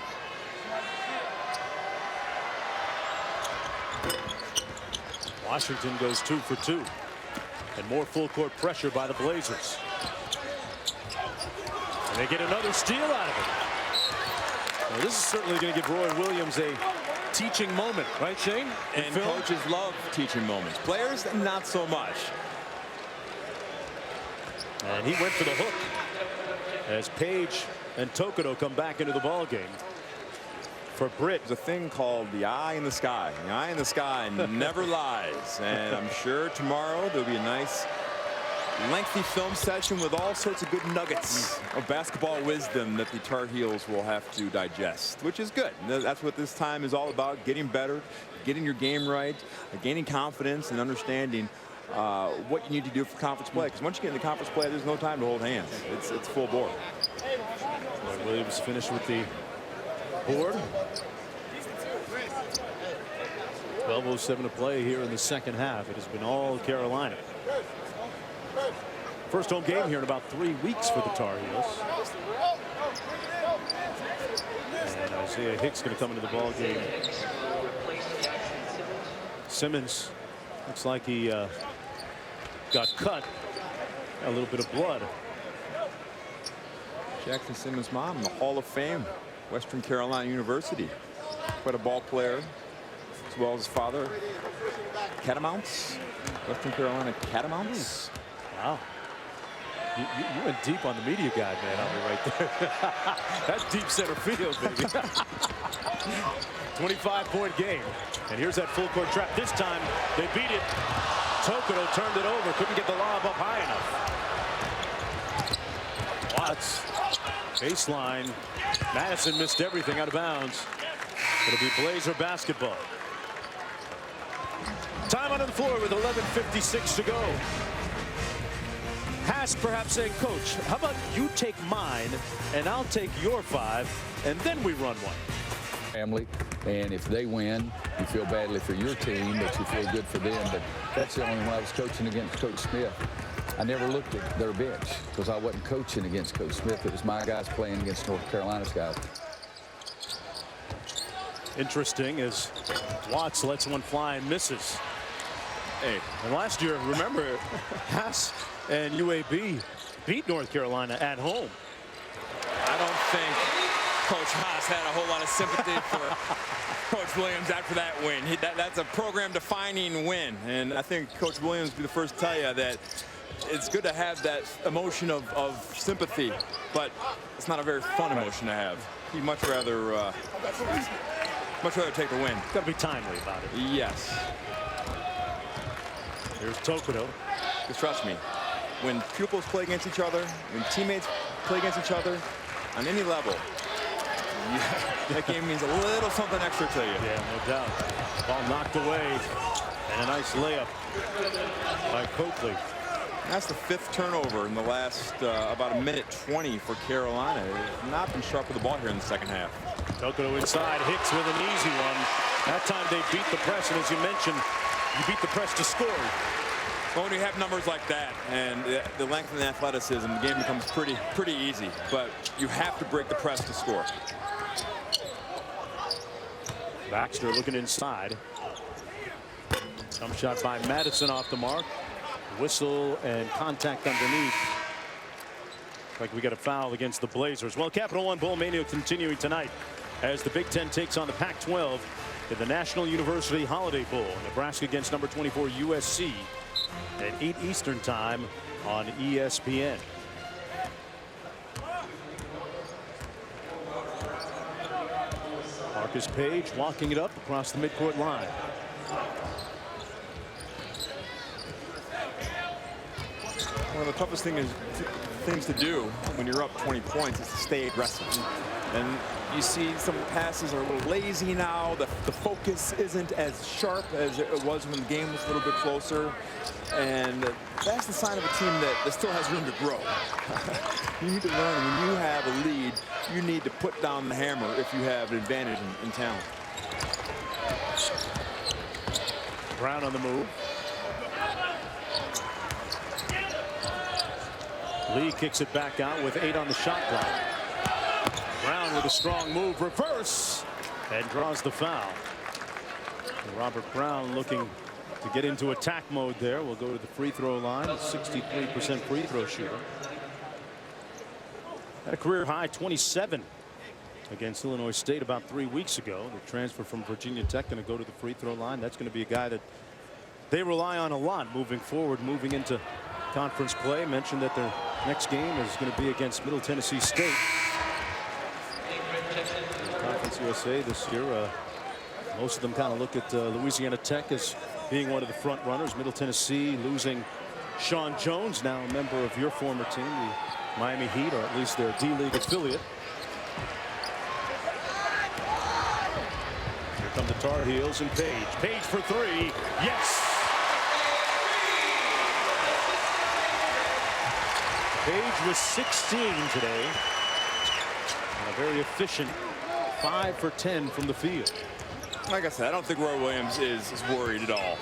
Washington goes 2 for 2. And more full court pressure by the Blazers. And they get another steal out of it. Now, this is certainly going to give Roy Williams a teaching moment, right, Shane? And coaches love teaching moments. Players, not so much. And he went for the hook as Page and Tokoto come back into the ball game. For Britt, there's a thing called the eye in the sky. The eye in the sky never lies. And I'm sure tomorrow there'll be a nice lengthy film session with all sorts of good nuggets of basketball wisdom that the Tar Heels will have to digest, which is good. That's what this time is all about: getting better, getting your game right, gaining confidence, and understanding what you need to do for conference play. Because once you get into conference play, there's no time to hold hands. It's full bore. Roy Williams finished with the board. 12:07 to play here in the second half. It has been all Carolina. First home game here in about 3 weeks for the Tar Heels. And Isaiah Hicks going to come into the ball game. Simmons looks like he got cut. A little bit of blood. Jackson Simmons' mom in the Hall of Fame, Western Carolina University. Quite a ball player, as well as his father. Catamounts, Western Carolina Catamounts. Wow. You went deep on the media guide, man, on me right there. That's deep center field, baby. 25-point game. And here's that full court trap. This time they beat it. Tokoto turned it over. Couldn't get the lob up high enough. Watts. Baseline. Madison missed everything out of bounds. It'll be Blazer basketball. Time on the floor with 11:56 to go. Haas perhaps saying, Coach, how about you take mine and I'll take your 5 and then we run one. Family, and if they win, you feel badly for your team, but you feel good for them. But that's the only when I was coaching against Coach Smith, I never looked at their bench because I wasn't coaching against Coach Smith. It was my guys playing against North Carolina's guys. Interesting as Watts lets one fly and misses. Hey, and last year, remember, Haas and UAB beat North Carolina at home. I don't think Coach Haas had a whole lot of sympathy for Coach Williams after that win. That's a program-defining win, and I think Coach Williams will be the first to tell you that it's good to have that emotion of sympathy, but it's not a very fun emotion to have. He'd much rather take the win. Got to be timely about it. Yes. Here's Tokoto. Just trust me, when pupils play against each other, when teammates play against each other, on any level, that game means a little something extra to you. Yeah, no doubt. Ball knocked away, and a nice layup by Coakley. That's the 5th turnover in the last about a minute 20 for Carolina. They've not been sharp with the ball here in the second half. Tokoto inside, hits with an easy one. That time they beat the press, and as you mentioned, you beat the press to score. Well, when you have numbers like that and the length and athleticism, the game becomes pretty easy. But you have to break the press to score. Baxter looking inside. Jump shot by Madison off the mark. Whistle and contact underneath. Like we got a foul against the Blazers. Well, Capital One Bowl Mania continuing tonight as the Big Ten takes on the Pac-12 in the National University Holiday Bowl. Nebraska against number 24 USC at 8 Eastern time on ESPN. Marcus Page walking it up across the midcourt line. One of the toughest things to do when you're up 20 points is to stay aggressive. And you see some passes are a little lazy now. The focus isn't as sharp as it was when the game was a little bit closer. And that's the sign of a team that still has room to grow. You need to learn when you have a lead, you need to put down the hammer if you have an advantage in talent. Brown on the move. Lee kicks it back out with 8 on the shot clock. Brown with a strong move, reverse, and draws the foul. And Robert Brown looking to get into attack mode there. We'll go to the free throw line, a 63% free throw shooter. Had a career high 27 against Illinois State about 3 weeks ago. The transfer from Virginia Tech going to go to the free throw line. That's going to be a guy that they rely on a lot moving forward, moving into conference play. Mentioned that their next game is going to be against Middle Tennessee State. Conference USA this year. Most of them kind of look at Louisiana Tech as being one of the front runners. Middle Tennessee losing Sean Jones, now a member of your former team, the Miami Heat, or at least their D-League affiliate. Here come the Tar Heels and Page. Page for 3. Yes! Page was 16 today. And a very efficient 5 for 10 from the field. Like I said, I don't think Roy Williams is worried at all.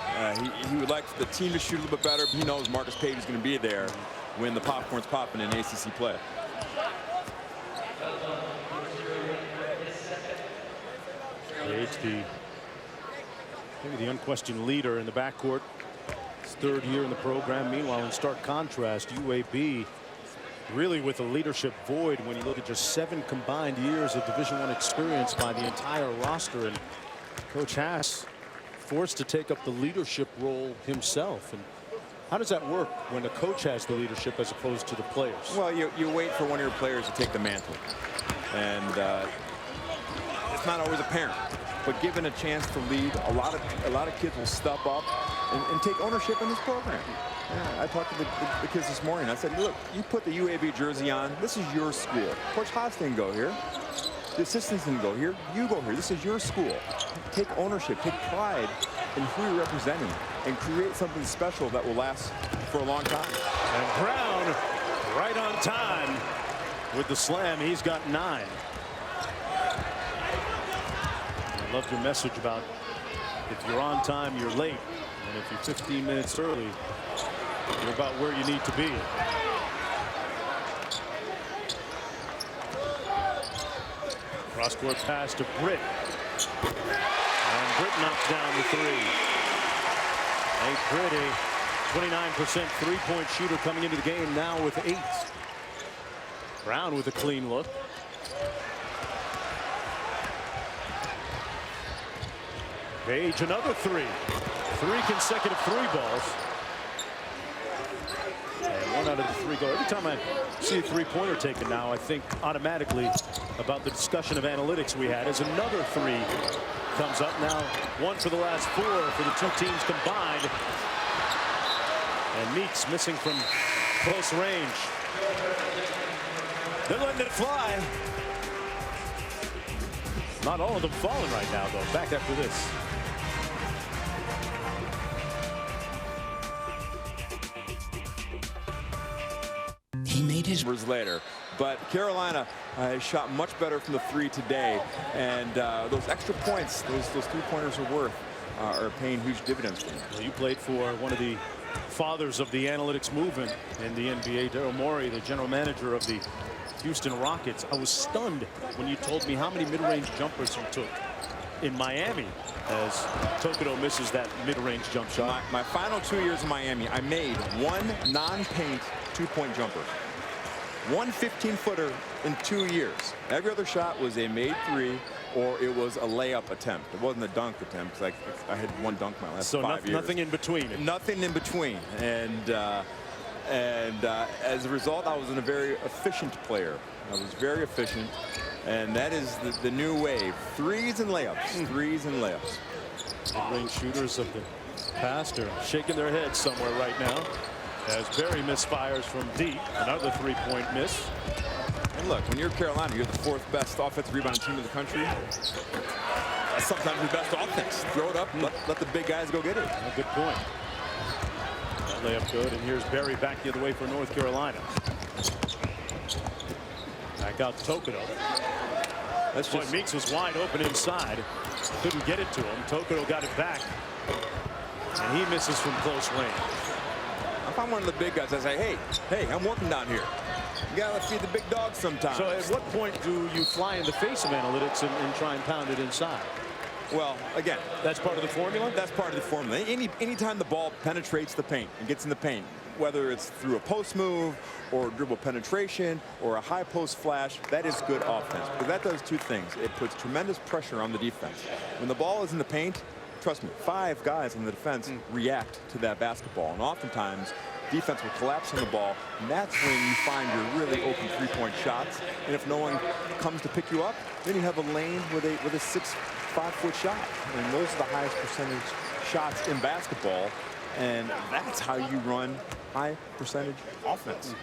He would like the team to shoot a little bit better, but he knows Marcus Page is going to be there when the popcorn's popping in ACC play. Page, maybe the unquestioned leader in the backcourt. His 3rd year in the program. Meanwhile, in stark contrast, UAB really with a leadership void when you look at just 7 combined years of Division I experience by the entire roster. And Coach Haas forced to take up the leadership role himself. And how does that work when a coach has the leadership as opposed to the players? Well, you wait for one of your players to take the mantle. And it's not always apparent. But given a chance to lead, a lot of kids will step up and take ownership in this program. Yeah, I talked to the kids this morning. I said, look, you put the UAB jersey on. This is your school. Coach Haas didn't go here. The assistants didn't go here. You go here. This is your school. Take ownership. Take pride in who you're representing and create something special that will last for a long time. And Brown right on time with the slam. He's got 9. I loved your message about if you're on time, you're late. And if you're 15 minutes early, you're about where you need to be. Cross-court pass to Britt. And Britt knocks down the 3. Nate Britt, 29% three-point shooter coming into the game now with 8. Brown with a clean look. Page another 3. 3 consecutive 3 balls. And 1 out of the 3 go. Every time I see a 3-pointer taken now, I think automatically about the discussion of analytics we had as another 3 comes up. Now 1 for the last 4 for the 2 teams combined. And Meeks missing from Close range. They're letting it fly. Not all of them falling right now, though. Back after this. He made his later, but Carolina has shot much better from the 3 today, and those extra points, those 3-pointers are paying huge dividends for them. Well, you played for one of the fathers of the analytics movement in the NBA, Daryl Morey, the general manager of the Houston Rockets. I was stunned when you told me how many mid-range jumpers he took in Miami as Tokoto misses that mid-range jump shot. My final 2 years in Miami, I made one non-paint 2-point jumper. One 15-footer in 2 years. Every other shot was a made 3 or it was a layup attempt. It wasn't a dunk attempt. Like I had one dunk my last 5 years. Nothing in between. Nothing in between. And as a result, I was a very efficient player. I was very efficient. And that is the new wave. Threes and layups. Threes and layups. Mid-range shooters of the past are shaking their heads somewhere right now as Barry misfires from deep. Another 3-point miss. And look, when you're Carolina, you're the 4th best offensive rebound team in the country. That's sometimes the best offense. Throw it up, let the big guys go get it. A good point. That layup good, and here's Barry back the other way for North Carolina. Back out Tokoto. That's Boy, Meeks was wide open inside. Couldn't get it to him. Tokoto got it back. And he misses from close range. If I'm one of the big guys, I say, hey, I'm working down here. You gotta feed the big dogs sometimes. So at what point do you fly in the face of analytics and try and pound it inside? Well, again, that's part of the formula? That's part of the formula. Anytime the ball penetrates the paint and gets in the paint, whether it's through a post move or dribble penetration or a high post flash, that is good offense. Because that does 2 things. It puts tremendous pressure on the defense. When the ball is in the paint, trust me, 5 guys on the defense react to that basketball. And oftentimes, defense will collapse on the ball, and that's when you find your really open 3-point shots. And if no one comes to pick you up, then you have a lane with a 5-foot shot. And those are the highest percentage shots in basketball. And that's how you run high percentage offense.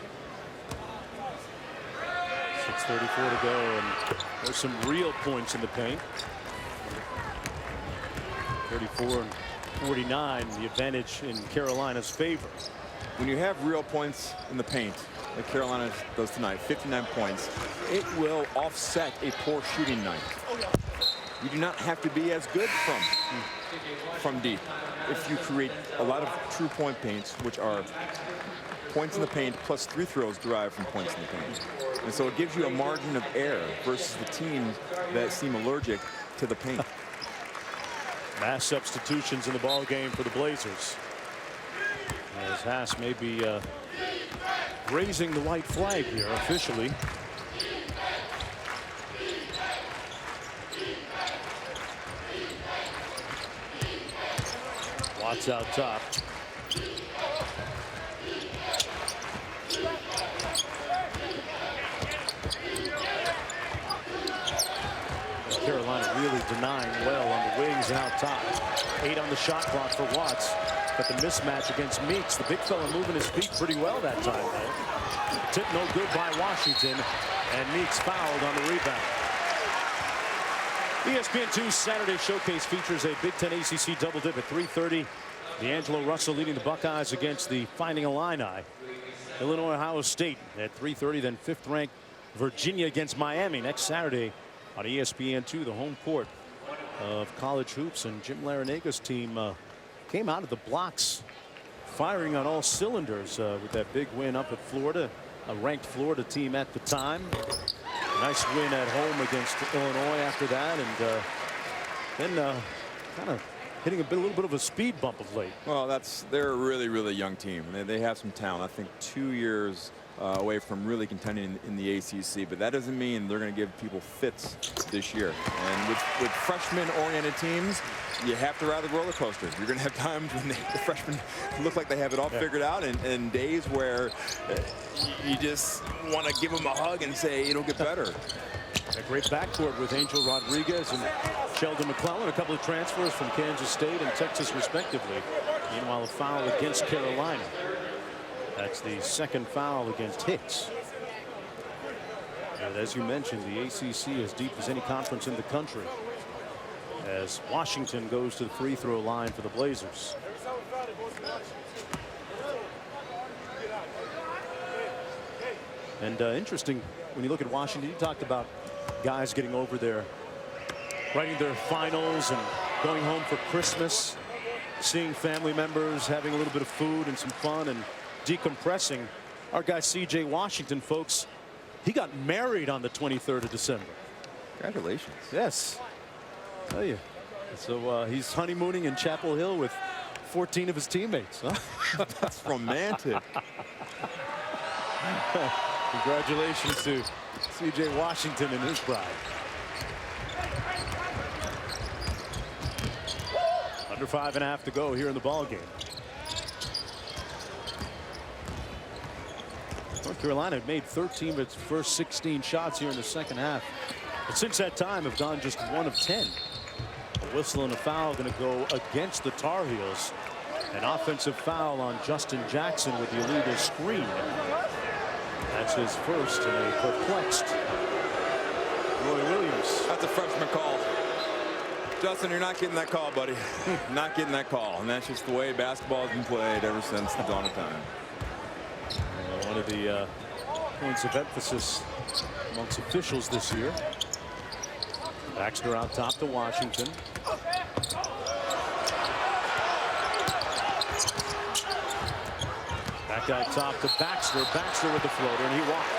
6:34 to go, and there's some real points in the paint. 34 and 49, the advantage in Carolina's favor. When you have real points in the paint, like Carolina does tonight, 59 points, it will offset a poor shooting night. You do not have to be as good from deep. If you create a lot of true point paints, which are points in the paint plus free throws derived from points in the paint. And so it gives you a margin of error versus the teams that seem allergic to the paint. Mass substitutions in the ball game for the Blazers. As Haas may be raising the white flag here officially. Watts out top. Carolina really denying well on the wings and out top. 8 on the shot clock for Watts. But the mismatch against Meeks, the big fella moving his feet pretty well that time, though. Tip no good by Washington, and Meeks fouled on the rebound. ESPN2 Saturday Showcase features a Big Ten ACC double dip at 3:30. D'Angelo Russell leading the Buckeyes against the Fighting Illini. Illinois Ohio State at 3:30, then 5th-ranked Virginia against Miami next Saturday on ESPN2, the home court of college hoops. And Jim Larinaga's team came out of the blocks firing on all cylinders with that big win up at Florida, a ranked Florida team at the time. Nice win at home against Illinois after that, and then kind of hitting a little bit of a speed bump of late. Well, they're a really young team. They have some talent. I think 2 years away from really contending in the ACC, but that doesn't mean they're going to give people fits this year. And with freshman-oriented teams, you have to ride the roller coaster. You're going to have times when the freshmen look like they have it all figured out, and days where you just want to give them a hug and say it'll get better. A great backcourt with Angel Rodriguez and Sheldon McClellan, a couple of transfers from Kansas State and Texas respectively. Meanwhile, a foul against Carolina That's the second foul against Hicks. And as you mentioned, the ACC is deep as any conference in the country, as Washington goes to the free throw line for the Blazers. And interesting, when you look at Washington, you talked about guys getting over there, writing their finals and going home for Christmas, seeing family members, having a little bit of food and some fun and decompressing. Our guy C.J. Washington, folks, he got married on the 23rd of December. Congratulations. Yes. I tell you. So he's honeymooning in Chapel Hill with 14 of his teammates. Huh? That's romantic. Congratulations to C.J. Washington and his bride. Under 5.5 to go here in the ball game. North Carolina had made 13 of its first 16 shots here in the second half, but since that time have gone just 1 of 10. A whistle and a foul going to go against the Tar Heels. An offensive foul on Justin Jackson with the illegal screen. That's his first in a perplexed Roy Williams. That's a freshman call. Justin, you're not getting that call, buddy. Not getting that call. And that's just the way basketball has been played ever since the dawn of time. One of the points of emphasis amongst officials this year. Baxter out top to Washington. Back out top to Baxter. Baxter with the floater, and he walked.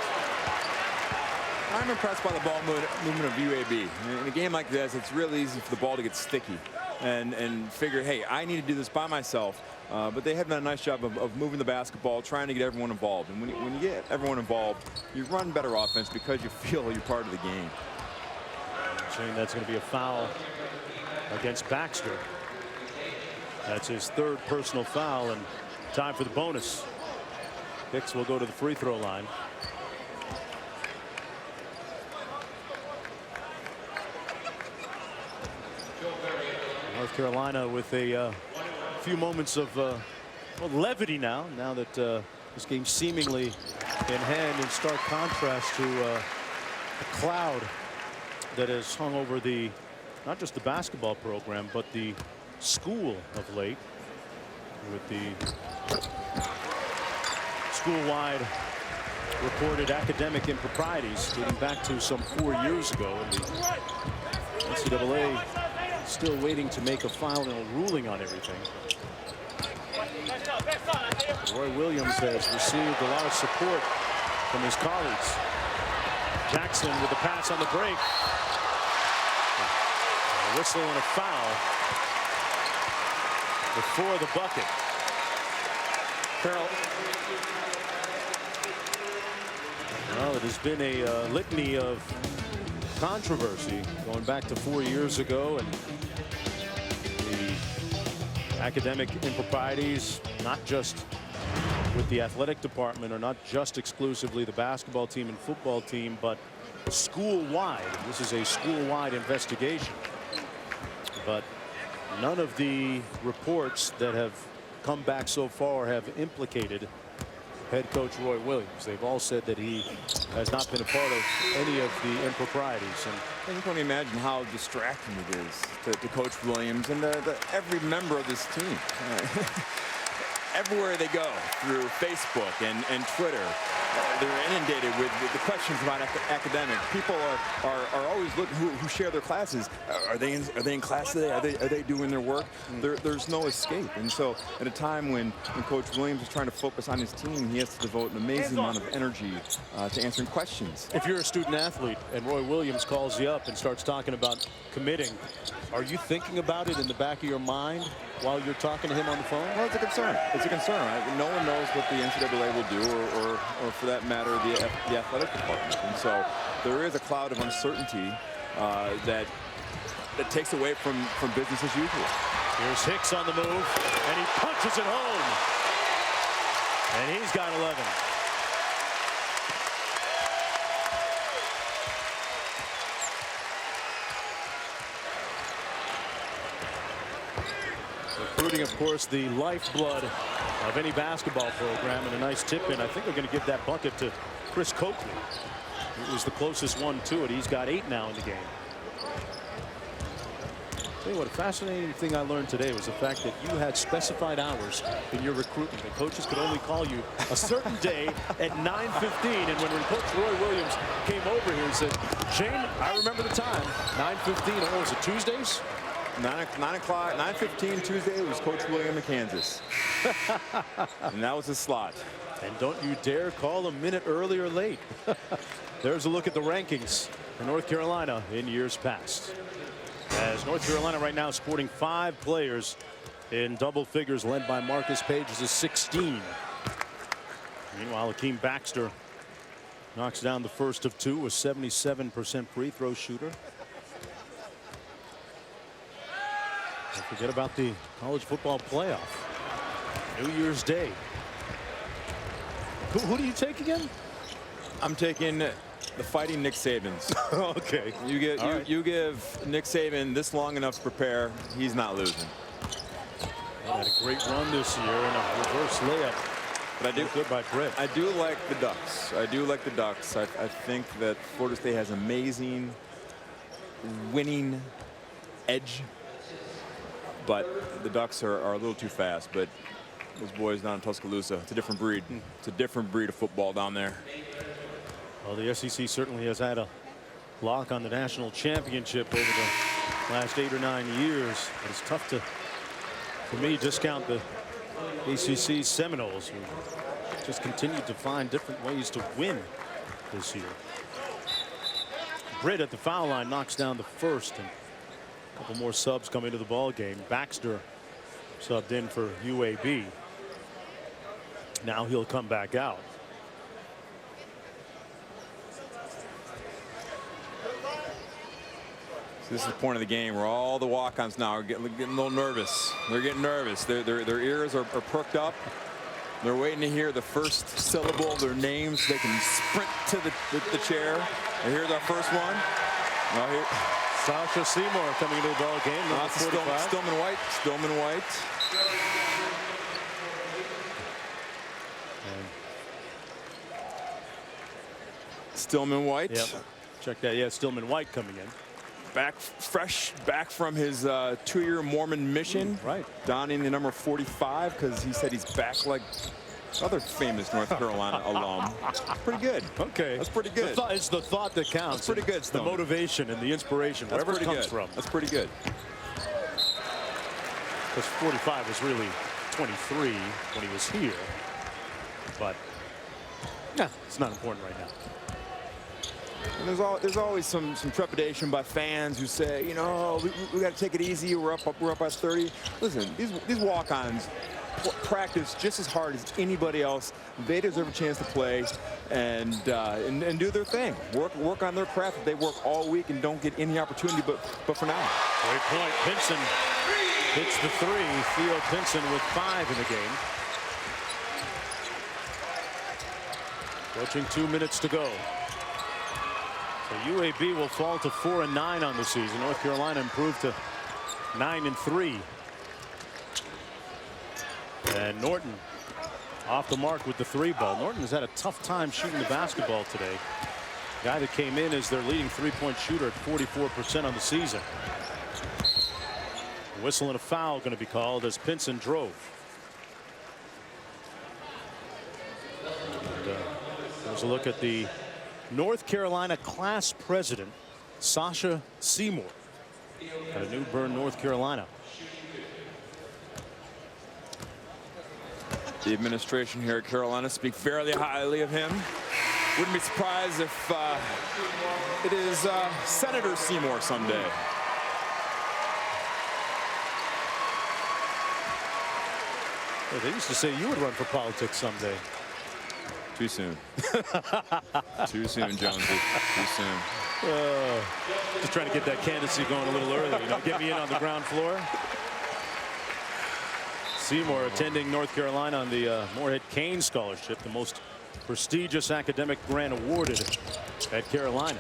I'm impressed by the ball movement of UAB. In a game like this, it's real easy for the ball to get sticky and figure, hey, I need to do this by myself. But they have done a nice job of moving the basketball, trying to get everyone involved. And when you get everyone involved, you run better offense because you feel you're part of the game. Saying that's going to be a foul against Baxter. That's his third personal foul, and time for the bonus. Hicks will go to the free throw line. North Carolina with a few moments of well, levity now that this game seemingly in hand, in stark contrast to the cloud that has hung over the not just the basketball program but the school of late, with the school-wide reported academic improprieties dating back to some 4 years ago, and the NCAA still waiting to make a final ruling on everything. Roy Williams has received a lot of support from his colleagues. Jackson with the pass on the break. A whistle and a foul before the bucket. Carroll. Well, it has been a litany of controversy going back to 4 years ago, and the academic improprieties, not just with the athletic department, or not just exclusively the basketball team and football team, but school-wide. This is a school-wide investigation. But none of the reports that have come back so far have implicated head coach Roy Williams. They've all said that he has not been a part of any of the improprieties. And you can only imagine how distracting it is to Coach Williams and every member of this team. Everywhere they go through Facebook and Twitter, they're inundated with the questions about academics. People are always looking who share their classes. Are they in class today? Are they doing their work? There's no escape. And so at a time when Coach Williams is trying to focus on his team, he has to devote an amazing amount of energy to answering questions. If you're a student athlete and Roy Williams calls you up and starts talking about committing, are you thinking about it in the back of your mind while you're talking to him on the phone? Well, it's a concern. It's a concern. No one knows what the NCAA will do, or for that matter, the athletic department. And so there is a cloud of uncertainty that takes away from business as usual. Here's Hicks on the move, and he punches it home. And he's got 11. recruiting, of course, the lifeblood of any basketball program, and a nice tip in. I think they're going to give that bucket to Chris Coakley. He was the closest one to it. He's got 8 now in the game. Tell you what, a fascinating thing I learned today was the fact that you had specified hours in your recruitment. The coaches could only call you a certain day at 9:15. And when Coach Roy Williams came over here and said, Shane, I remember the time, 9:15. Oh, was it Tuesdays? 9 o'clock, 9:15 Tuesday was Coach William in Kansas. And that was his slot. And don't you dare call a minute early or late. There's a look at the rankings for North Carolina in years past. As North Carolina right now sporting 5 players in double figures, led by Marcus Page as a 16. Meanwhile, Akeem Baxter knocks down the first of 2, a 77% free throw shooter. Don't forget about the college football playoff. New Year's Day. Who do you take again? I'm taking the Fighting Nick Sabans. Okay. You give Nick Saban this long enough to prepare, he's not losing. Had a great run this year and a reverse layup. But I do good by Britt. I do like the Ducks. I do like the Ducks. I think that Florida State has amazing winning edge. But the Ducks are a little too fast. But those boys down in Tuscaloosa, it's a different breed. It's a different breed of football down there. Well, the SEC certainly has had a lock on the national championship over the last 8 or 9 years. But it's tough to, for me, discount the ACC Seminoles, who just continued to find different ways to win this year. Britt at the foul line knocks down the first, and a couple more subs come into the ball game. Baxter subbed in for UAB. Now he'll come back out. So this is the point of the game where all the walk-ons now are getting a little nervous. They're getting nervous. Their ears are perked up. They're waiting to hear the first syllable of their names. They can sprint to the chair. And here's our first one. Now here, Sasha Seymour coming into the ball game. Number 45. Stillman White. Stillman White. Stillman White. Yep. Check that. Yeah, Stillman White coming in. Fresh back from his 2-year Mormon mission. Right. Donning the number 45 because he said he's back like other famous North Carolina alum. Pretty good. Okay. That's pretty good. It's the thought that counts. That's pretty good, The Stone. motivation and the inspiration, That's wherever it pretty comes good. from. That's pretty good. Because 45 was really 23 when he was here. But yeah, it's not important right now. And there's always some trepidation by fans who say, you know, we got to take it easy. We're up by 30. Listen, these walk-ons practice just as hard as anybody else. They deserve a chance to play and do their thing. Work on their craft. They work all week and don't get any opportunity. But for now, Great point. Pinson hits the 3. Theo Pinson with 5 in the game. Approaching 2 minutes to go. So UAB will fall to 4-9 on the season. North Carolina improved to 9-3. And Norton off the mark with the 3 ball. Norton has had a tough time shooting the basketball today. Guy that came in as their leading 3-point shooter at 44% on the season. Whistle and a foul going to be called as Pinson drove. And, there's a look at the North Carolina class president, Sasha Seymour, out of New Bern, North Carolina. the administration here at Carolina speak fairly highly of him. Wouldn't be surprised if it is Senator Seymour someday. Well, they used to say you would run for politics someday. Too soon. Too soon, Jonesy. Too soon. Just trying to get that candidacy going a little early. You know, get me in on the ground floor. Seymour attending North Carolina on the Moorhead Kane Scholarship, the most prestigious academic grant awarded at Carolina.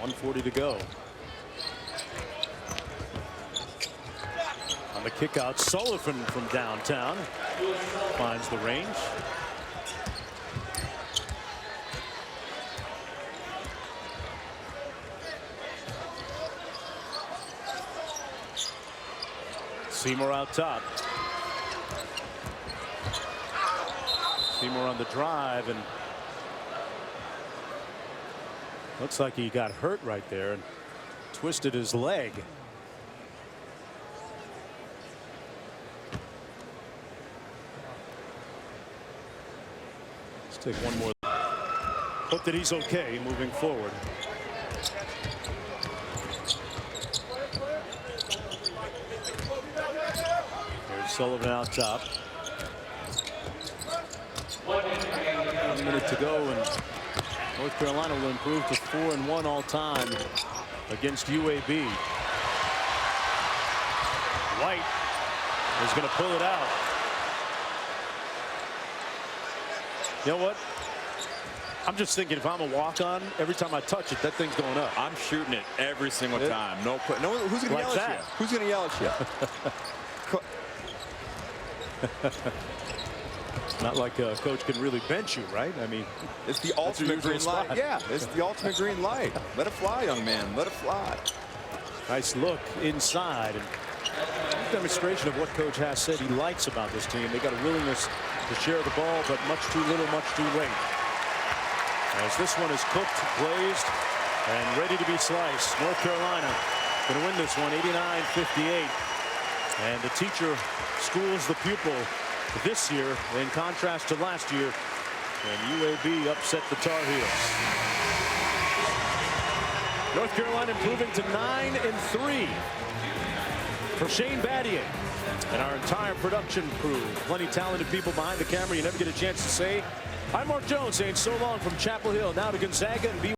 1:40 to go. On the kick out, Sullivan from downtown finds the range. Seymour out top. Seymour on the drive, and looks like he got hurt right there and twisted his leg. Let's take one more. Hope that he's okay moving forward. There's Sullivan out top. 1 minute to go, and North Carolina will improve to 4-1 all time against UAB. White is going to pull it out. You know what? I'm just thinking, if I'm a walk-on, every time I touch it, that thing's going up. I'm shooting it every single time. No, who's going to yell at you? Who's going to yell at you? Not like a coach can really bench you, right? I mean, it's the ultimate green light. Yeah, it's the ultimate green light. Let it fly, young man. Let it fly. Nice look inside, and demonstration of what Coach Haas said he likes about this team. They got a willingness to share the ball, but much too little, much too late. As this one is cooked, glazed, and ready to be sliced. North Carolina going to win this one, 89-58. And the teacher schools the pupil this year, in contrast to last year, when UAB upset the Tar Heels. North Carolina improving to 9-3. For Shane Battier and our entire production crew, plenty talented people behind the camera you never get a chance to say. I'm Mark Jones saying so long from Chapel Hill, now to Gonzaga and BYU.